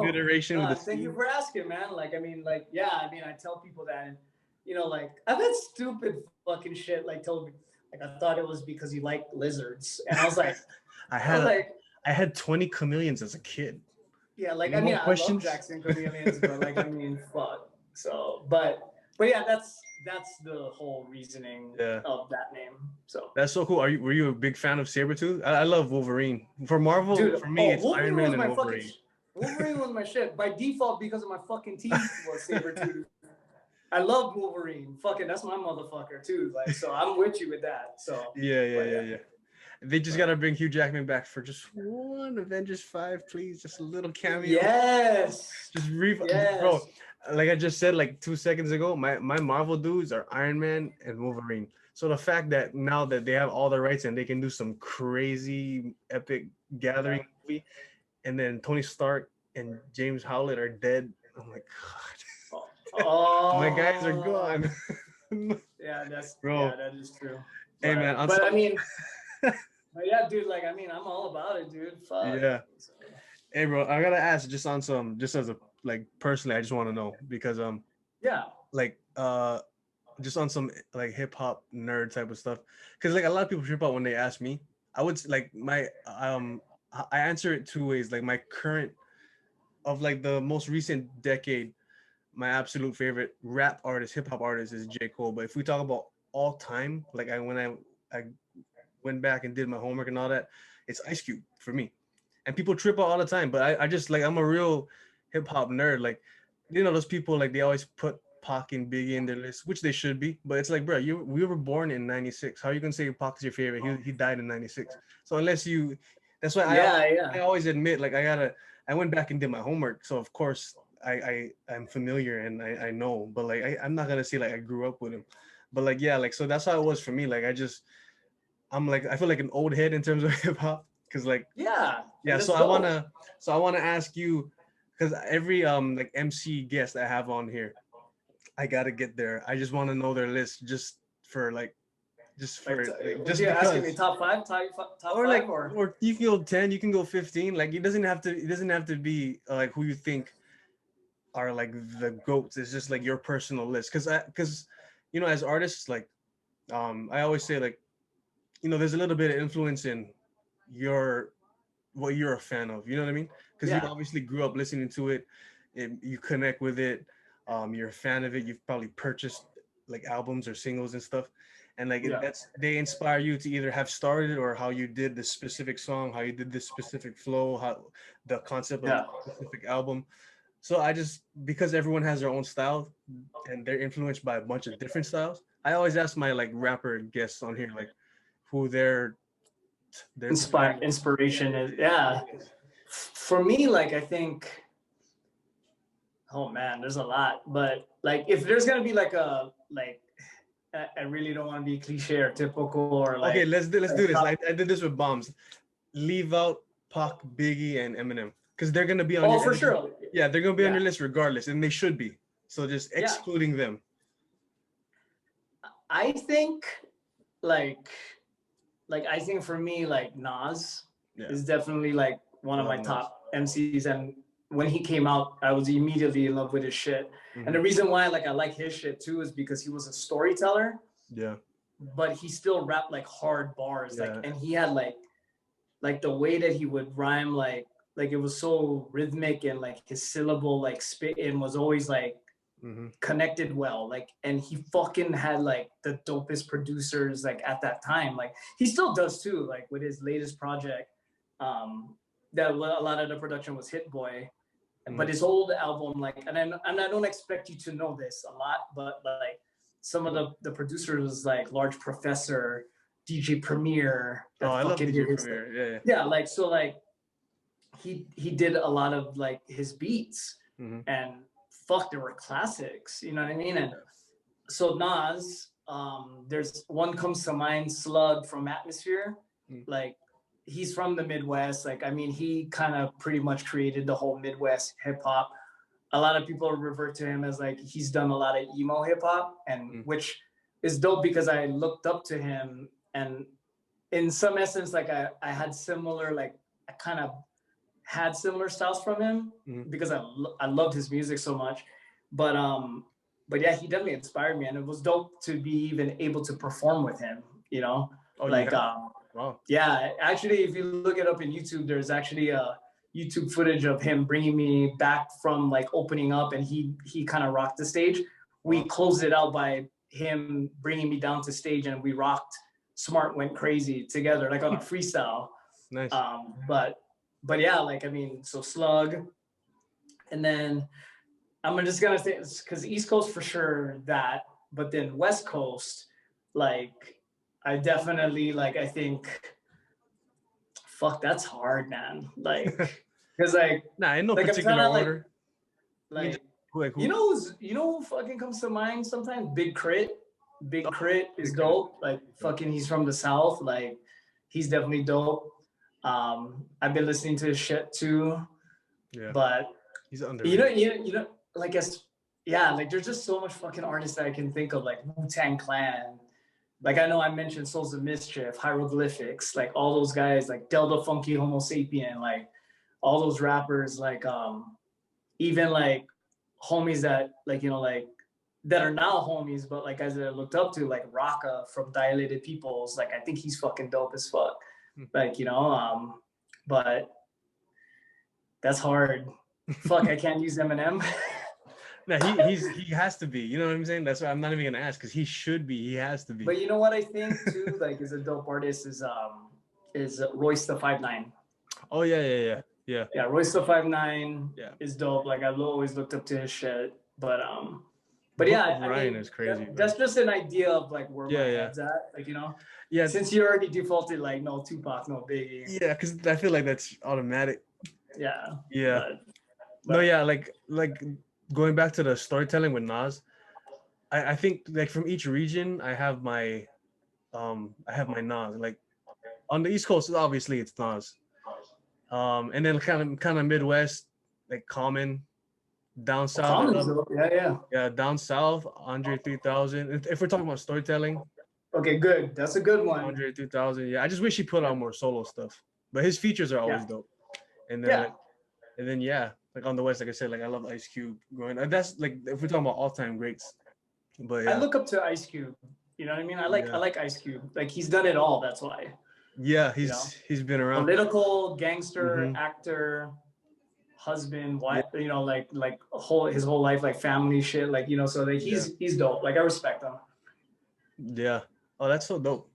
iteration with the thank you for asking, man. Like, I mean, like, yeah, I mean, I tell people that, and you know, like I've had stupid fucking shit like told me, like I thought it was because you like lizards, and I was like, I had 20 chameleons as a kid. Yeah, like I mean, I love Jackson Chameleons, but like I mean, fuck. So, but yeah, that's the whole reasoning of that name. So that's so cool. Were you a big fan of Sabretooth? I love Wolverine. For Marvel, dude, for me, it's Iron Man and Wolverine. Wolverine was my shit by default because of my fucking teeth was Sabretooth. I love Wolverine. Fucking, that's my motherfucker too. Like, so I'm with you with that. So yeah. They just gotta bring Hugh Jackman back for just one Avengers 5, please. Just a little cameo. Yes. Just bro. Like I just said like 2 seconds ago, my Marvel dudes are Iron Man and Wolverine. So the fact that now that they have all the rights and they can do some crazy epic gathering movie, and then Tony Stark and James Howlett are dead, I'm like, God, my guys are gone. Yeah, that is true. Hey man, but I mean. But yeah, dude, like, I mean, I'm all about it, dude. Fuck. Yeah. Hey, bro, I gotta ask just as a, like, personally, I just want to know because, like, just on some, like, hip hop nerd type of stuff. Cause, like, a lot of people trip out when they ask me. I would, like, I answer it two ways. Like, my current, of, like, the most recent decade, my absolute favorite rap artist, hip hop artist is J. Cole. But if we talk about all time, like, when I went back and did my homework and all that, it's Ice Cube for me. And people trip out all the time, but I just, like, I'm a real hip hop nerd. Like, you know, those people, like, they always put Pac and Biggie in their list, which they should be, but it's like, bro, we were born in 96. How are you gonna say Pac's your favorite? He died in 96. So unless you, that's why I always admit, like, I went back and did my homework. So of course I'm familiar and I know, but like I'm not gonna say like I grew up with him. But like, yeah, like, so that's how it was for me. Like, I'm like, I feel like an old head in terms of hip hop, because like, so I wanna ask you, because every like MC guest I have on here, I gotta get there. I just want to know their list just because. Asking me top five, or like, or you can go 10, you can go 15. Like, it doesn't have to be like who you think are like the goats. It's just like your personal list, because you know, as artists, like, I always say, like, you know, there's a little bit of influence in what you're a fan of, you know what I mean? Because you obviously grew up listening to it, you connect with it, you're a fan of it, you've probably purchased like albums or singles and stuff, and like they inspire you to either have started or how you did this specific song, how you did this specific flow, how the concept of the specific album. So because everyone has their own style and they're influenced by a bunch of different styles, I always ask my like rapper guests on here, like, who their inspiration is. For me, like, I think, oh man, there's a lot, but like, if there's gonna be like I really don't want to be cliche or typical or like, okay, let's do this. I did this with Bombs. Leave out Pac, Biggie, and Eminem, because they're gonna be on your list. Sure. Yeah, they're gonna be on your list regardless, and they should be. So just excluding them. I think like I think for me, like, Nas is definitely like one of my top MCs, and when he came out, I was immediately in love with his shit. And the reason why like I like his shit too is because he was a storyteller. Yeah. But he still rapped like hard bars, like, and he had like the way that he would rhyme, like it was so rhythmic, and like his syllable like spit in was always like connected well, like, and he fucking had like the dopest producers like at that time. Like, he still does too, like with his latest project, that a lot of the production was Hit Boy. But his old album, like, and I don't expect you to know this a lot, but like some of the producers like Large Professor, DJ Premier. Oh, I love DJ Premier. Yeah, like so like he did a lot of like his beats, and fuck, there were classics. You know what I mean? And so Nas, there's one comes to mind, Slug from Atmosphere, like. He's from the Midwest. Like, I mean, he kind of pretty much created the whole Midwest hip hop. A lot of people revert to him as like, he's done a lot of emo hip hop, and which is dope because I looked up to him. And in some essence, like I had similar, like I kind of had similar styles from him because I loved his music so much. But yeah, he definitely inspired me, and it was dope to be even able to perform with him, you know? Oh, like, yeah. Wow. Yeah, actually, if you look it up in YouTube, there's actually a YouTube footage of him bringing me back from like opening up, and he kind of rocked the stage. We closed it out by him bringing me down to stage, and we rocked Smart Went Crazy together, like on a freestyle. Nice. But yeah, like, I mean, so Slug, and then I'm just gonna say, because East Coast for sure that, but then West Coast, like. I definitely like. I think, fuck, that's hard, man. Like, because like, in no like, particular order. Like, you know who fucking comes to mind sometimes? Big Crit. Big Crit is dope. Like, fucking, he's from the South. Like, he's definitely dope. I've been listening to his shit too. Yeah. But he's underrated. You know, like, like, there's just so much fucking artists that I can think of, like Wu-Tang Clan. Like, I know I mentioned Souls of Mischief, Hieroglyphics, like all those guys, like Delta Funky Homo Sapien, like all those rappers, like even like homies that, like, you know, like that are now homies, but like guys that I looked up to, like Raka from Dilated Peoples. Like, I think he's fucking dope as fuck. Like, you know, but that's hard. Fuck, I can't use Eminem. No, he has to be. You know what I'm saying? That's why I'm not even gonna ask, because he should be. He has to be. But you know what I think too, like, is a dope artist is Royce the 5'9". Oh yeah. Royce the 5'9" is dope. Like, I've always looked up to his shit. But yeah, Ryan is crazy. That's just an idea of like where my head's at. Like, you know. Yeah. Since you already defaulted like no Tupac, no Biggie. Yeah, because I feel like that's automatic. Yeah. Yeah. No, yeah, like going back to the storytelling with Nas, I think like from each region I have my Nas. Like on the East Coast, obviously it's Nas. And then kind of Midwest, like Common. Down south, yeah. Down south, Andre 3000. If we're talking about storytelling, okay, good. That's a good one. Andre 3000. Yeah, I just wish he put out more solo stuff, but his features are always dope. And then like on the West, like I said, like I love Ice Cube growing. That's like if we're talking about all-time greats. But yeah. I look up to Ice Cube. You know what I mean? I like Ice Cube. Like, he's done it all. That's why. Yeah, he's been around. Political, gangster, actor, husband, wife. You know, like his whole life, like family shit. Like, you know, so like he's dope. Like, I respect him. Yeah. Oh, that's so dope.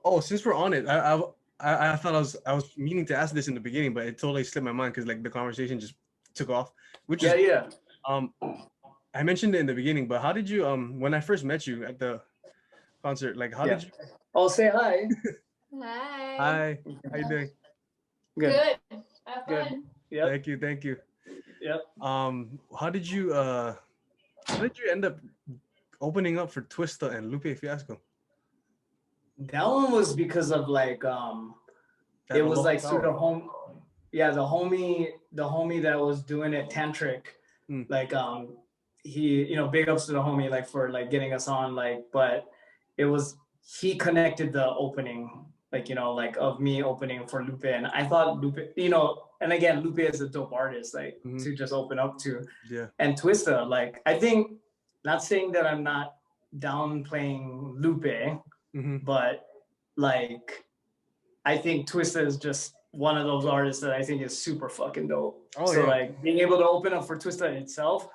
Oh, since we're on it, I thought I was meaning to ask this in the beginning, but it totally slipped my mind because like the conversation just took off. I mentioned it in the beginning, but how did you when I first met you at the concert, like how did you? Oh, say hi. Hi. Hi. How you doing? Good. Have fun. Yeah. Thank you. Yep. How did you end up opening up for Twista and Lupe Fiasco? That one was because of like it was like sort of the homie that was doing it, Tantric. Like he, you know, big ups to the homie like for like getting us on, like, but it was he connected the opening, like, you know, like of me opening for Lupe, and I thought Lupe, you know, and again, Lupe is a dope artist, like to just open up to. Yeah. And Twista, like, I think, not saying that I'm not downplaying Lupe, but like I think Twista is just one of those artists that I think is super fucking dope. Like being able to open up for Twista itself,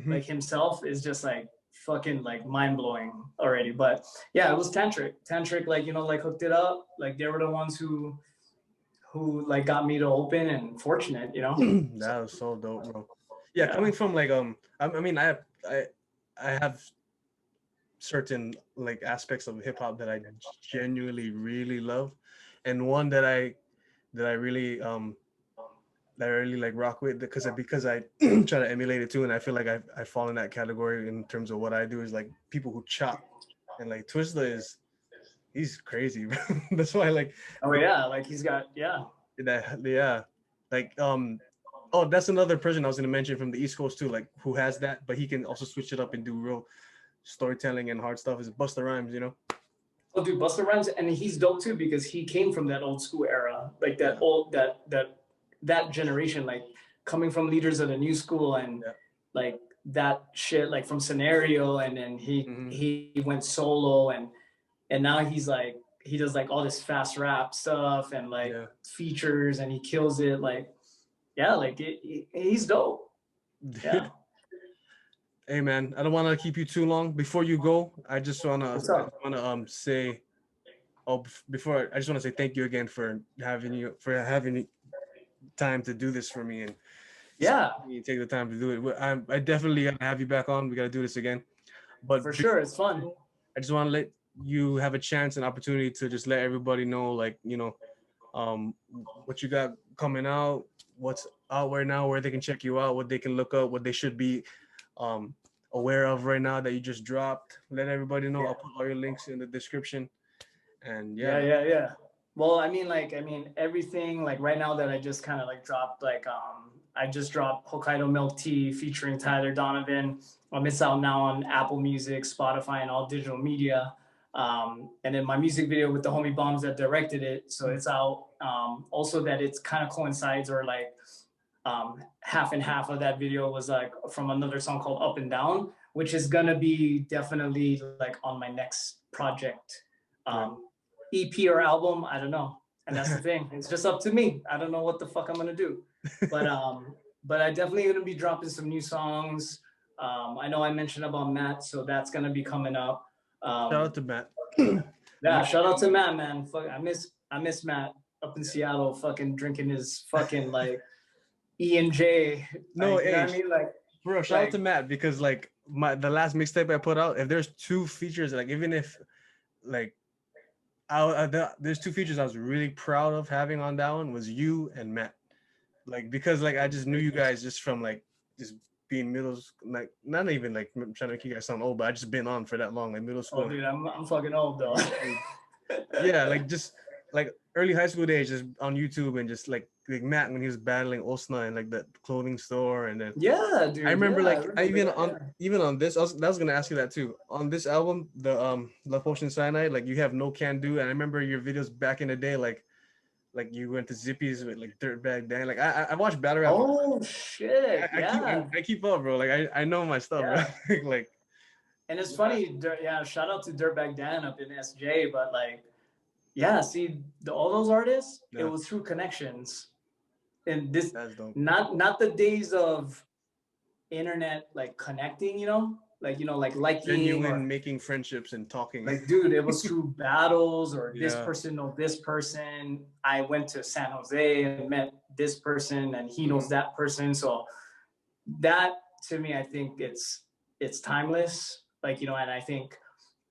like himself, is just like fucking like mind blowing already. But yeah, it was Tantric, like, you know, like hooked it up. Like they were the ones who who like got me to open, and fortunate, you know. That was so dope, bro. Yeah, coming from like I mean I have certain like aspects of hip hop that I genuinely really love, and one that I really that I really like rock with because I try to emulate it too, and I feel like I fall in that category in terms of what I do is like people who chop, and like Twista is he's crazy, bro. That's why like Oh yeah, like he's got that yeah like oh that's another person I was gonna mention from the East Coast too, like who has that, but he can also switch it up and do real storytelling and hard stuff is Busta Rhymes, you know. Oh, dude, Busta Rhymes, and he's dope too because he came from that old school era, like that old that generation, like coming from leaders of the new school, and like that shit, like from Scenario, and then he went solo, and now he's like he does like all this fast rap stuff and like features, and he kills it. Like like he's dope. Yeah. Hey man, I don't want to keep you too long. Before you go, I just wanna say, before I just want to say thank you again for having time to do this for me, and you take the time to do it. I definitely gotta have you back on. We gotta do this again. But for sure, it's fun. I just want to let you have a chance and opportunity to just let everybody know, like, you know, what you got coming out, what's out right now, where they can check you out, what they can look up, what they should be aware of right now that you just dropped. Let everybody know. I'll put all your links in the description. And yeah. Well, I mean, everything, like right now that I just kind of like dropped, I just dropped Hokkaido Milk Tea featuring Tyler Donovan. It's out now on Apple Music, Spotify, and all digital media. And then my music video with the homie Bombs that directed it, so it's out. Also, that it's kind of coincides, or like half and half of that video was like from another song called Up and Down, which is gonna be definitely like on my next project. EP or album, I don't know. And that's the thing. It's just up to me. I don't know what the fuck I'm gonna do. But I definitely gonna be dropping some new songs. I know I mentioned about Matt, so that's gonna be coming up. Shout out to Matt. Yeah, shout out to Matt, man. Fuck, I miss Matt up in Seattle, fucking drinking his fucking like E&J. No, like, you know what I mean? Like, bro, shout out to Matt, because like the last mixtape I put out, if there's two features, like even if like there's two features I was really proud of having on that one was you and Matt. Like, because like I just knew you guys just from like just being middle, like not even like I'm trying to make you guys sound old, but I just been on for that long, like middle school. Oh, dude, I'm fucking old though. Yeah, like just like early high school days, just on YouTube, and just like Matt when he was battling Osna in like the clothing store, and then dude. I remember even on this, I was gonna ask you that too. On this album, the Love Potion Cyanide, like you have No Can Do, and I remember your videos back in the day, like you went to Zippy's with like Dirtbag Dan. Like I watched battle rap. Oh shit! I keep up, bro. Like I know my stuff, bro. Like, and it's funny. Shout out to Dirtbag Dan up in SJ, but like, see, all those artists, it was through connections, and this not the days of internet like connecting, like liking, genuine or making friendships and talking. Like, dude, it was through battles, or this person know this person. I went to San Jose and met this person, and he knows that person. So that, to me, I think it's timeless. Like, and I think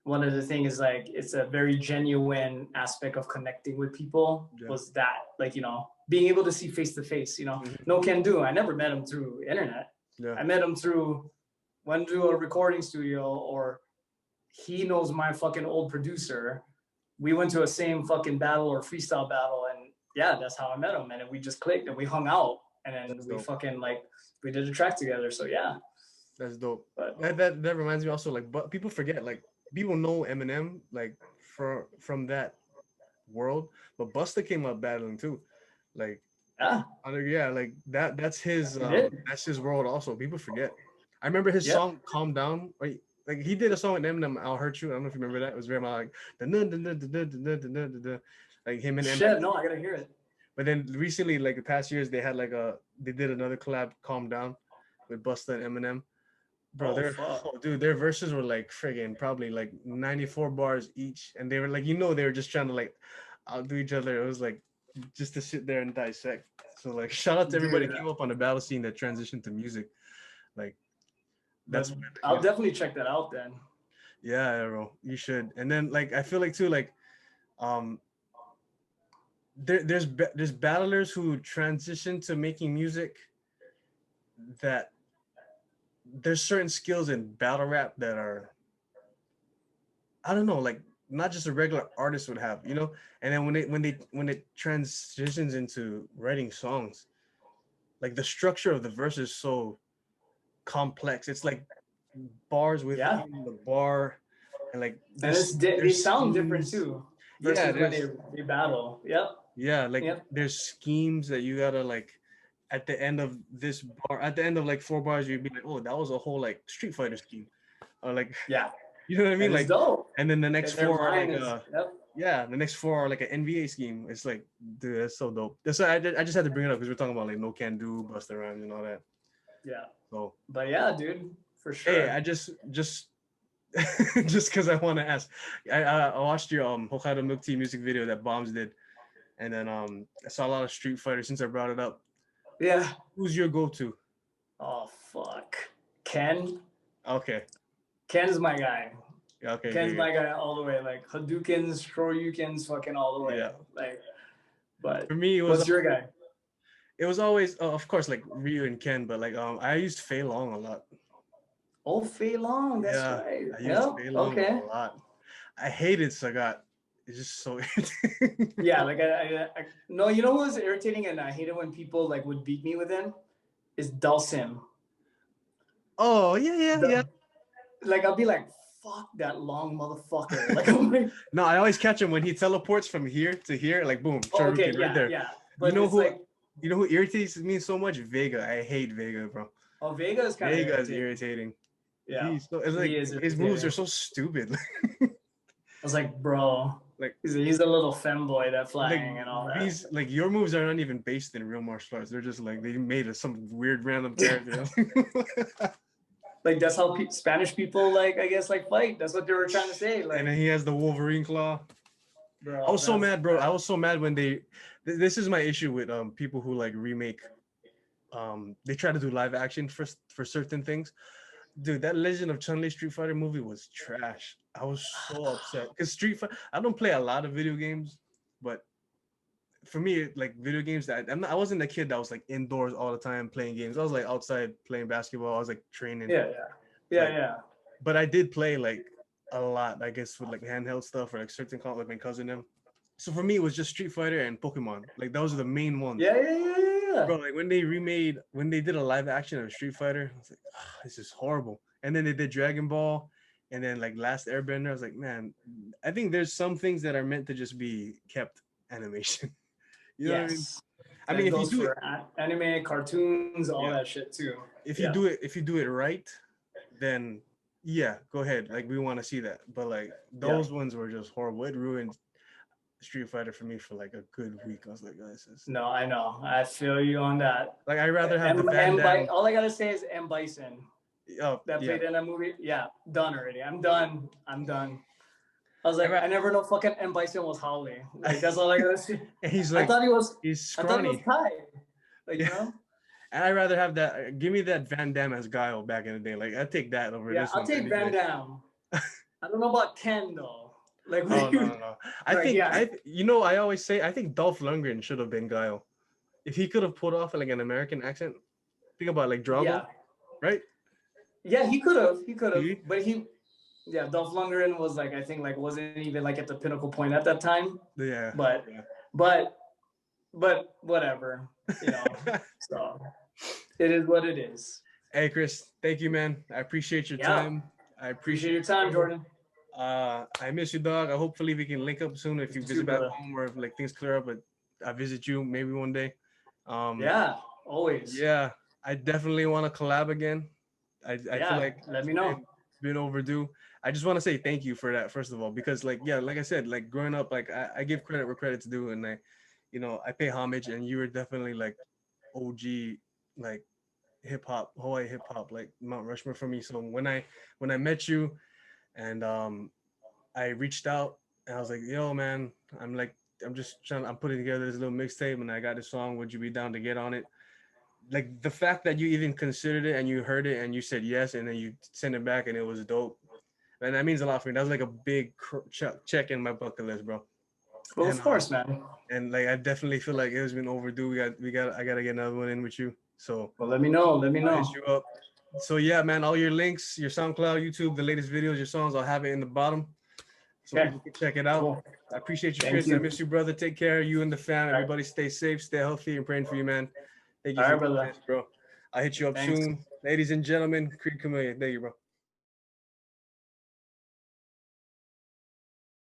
one of the things is like it's a very genuine aspect of connecting with people. Was that, like, being able to see face to face. No Can Do. I never met him through internet. I met him through went to a recording studio, or he knows my fucking old producer. We went to a same fucking battle or freestyle battle, and that's how I met him. And then we just clicked and we hung out, and then we fucking like we did a track together. So that's dope. But that reminds me also, like, but people forget, like people know Eminem like from that world, but Busta came up battling too, like like that's his world also. People forget. I remember his song "Calm Down." Like he did a song with Eminem, "I'll Hurt You." I don't know if you remember that. It was very much like like him and Eminem. Shit, no, I gotta hear it. But then recently, like the past years, they did another collab, "Calm Down," with Busta and Eminem. Bro, their verses were like friggin' probably like 94 bars each, and they were like, they were just trying to like outdo each other. It was like just to sit there and dissect. So like, shout out to everybody who came up on the battle scene that transitioned to music. Like, that's when, I'll definitely check that out then. Yeah, bro, you should. And then like, I feel like too, like, um, there's battlers who transition to making music that there's certain skills in battle rap that are, I don't know, like not just a regular artist would have, you know. And then when it transitions into writing songs, like the structure of the verse is so complex. It's like bars within the bar, and like they sound different too. Versus when they battle. Yep. Yeah, like there's schemes that you gotta like at the end of this bar, at the end of like 4 bars, you'd be like, oh, that was a whole like Street Fighter scheme, or like you know what I mean, like dope. And then the next 4 are like the next 4 are like an NBA scheme. It's like, dude, that's so dope. That's why I just had to bring it up because we're talking about like No Can Do, Busta Rhymes, and all that. Yeah. So, but yeah, dude, for sure. Hey, I just because I want to ask, I watched your Hokkaido Milk Tea music video that Bombs did, and then I saw a lot of Street Fighter since I brought it up. Yeah. Who's your go-to? Oh fuck, Ken. Okay. Ken's my guy. Okay. Ken's my guy all the way. Like Hadoukens, Shoryukens, fucking all the way. Yeah. Like, but for me, it was. What's your guy? It was always, of course, like Ryu and Ken, but like I used Fei Long a lot. Oh, Fei Long, that's right. I used Fei Long a lot. I hated Sagat. It's just so irritating. Yeah, like I no, you know what was irritating, and I hated when people like would beat me with him, is Dulcim. Oh yeah. Like I'll be like, fuck that long motherfucker. Like, no, I always catch him when he teleports from here to here, like boom, right there. Yeah. But you know who irritates me so much? Vega. I hate Vega, bro. Oh, Vega is kind of irritating. Yeah, it's like his moves are so stupid. I was like, bro, like he's a little femboy that flying and all that. These like your moves are not even based in real martial arts. They're just like they made some weird random character. Like that's how Spanish people like I guess like fight. That's what they were trying to say. Like, and then he has the Wolverine claw. Bro, I was so mad, bro. I was so mad when they. This is my issue with people who like remake. They try to do live action for certain things. Dude, that Legend of Chun-Li Street Fighter movie was trash. I was so upset because Street Fighter. I don't play a lot of video games, but for me, like video games, I wasn't the kid that was like indoors all the time playing games. I was like outside playing basketball. I was like training. Yeah. But I did play like a lot, I guess, with like handheld stuff or like certain like my cousin them. So for me, it was just Street Fighter and Pokemon. Like those are the main ones. Yeah. Bro, like when they did a live action of Street Fighter, I was like, oh, this is horrible. And then they did Dragon Ball, and then like Last Airbender. I was like, man, I think there's some things that are meant to just be kept animation. You know what I mean? If you do it, anime, cartoons, all that shit too. If you do it right, then yeah, go ahead. Like we want to see that. But like those ones were just horrible. It ruined Street Fighter for me for like a good week. I was like, oh, this is... No, I know. I feel you on that. Like I'd rather have the Van Damme. All I gotta say is M. Bison. Oh, that played in that movie. Yeah, done already. I'm done. I was like, I never know fucking M. Bison was Holly. Like that's all I gotta say. He's like, he's scrawny. I thought he was tight. Like, you know? And I'd rather have that. Give me that Van Damme as Guile back in the day. Like I'd take that over this one. I'll take Van Damme. I don't know about Ken though. Like, no. I always say I think Dolph Lundgren should have been Guile. If he could have put off like an American accent. Think about like Drago, right? Yeah, he could have. But Dolph Lundgren was like, I think like wasn't even like at the pinnacle point at that time. Yeah. But whatever, you know. So it is what it is. Hey Chris, thank you, man. I appreciate your time. I appreciate your time, Jordan. I miss you, dog. Hopefully we can link up soon if you visit back home or if like things clear up. But I visit you maybe one day. Yeah, always. Yeah, I definitely want to collab again. I feel like let me know. It's been overdue. I just want to say thank you for that first of all, because like I said, like growing up, like I give credit where credit's due, and I pay homage, and you were definitely like OG like hip hop, Hawaii hip hop, like Mount Rushmore for me. So when I met you, and I reached out and I was like, yo man, I'm like I'm putting together this little mixtape, and I got this song. Would you be down to get on it? Like the fact that you even considered it and you heard it and you said yes, and then you sent it back and it was dope, and that means a lot for me. That was like a big check in my bucket list, bro. Well, and, of course, man. And like I definitely feel like it has been overdue. I gotta get another one in with you. So well, let me know. I'll hit you up. So yeah, man, all your links, your SoundCloud, YouTube, the latest videos, your songs, I'll have it in the bottom, so people can check it out. Cool. I appreciate you, Chris. I miss you, brother. Take care. You and the fam. Everybody stay safe, stay healthy. I'm praying for you, man. Thank you, brother. I'll hit you up soon. Ladies and gentlemen, Creed Chameleon. Thank you, bro.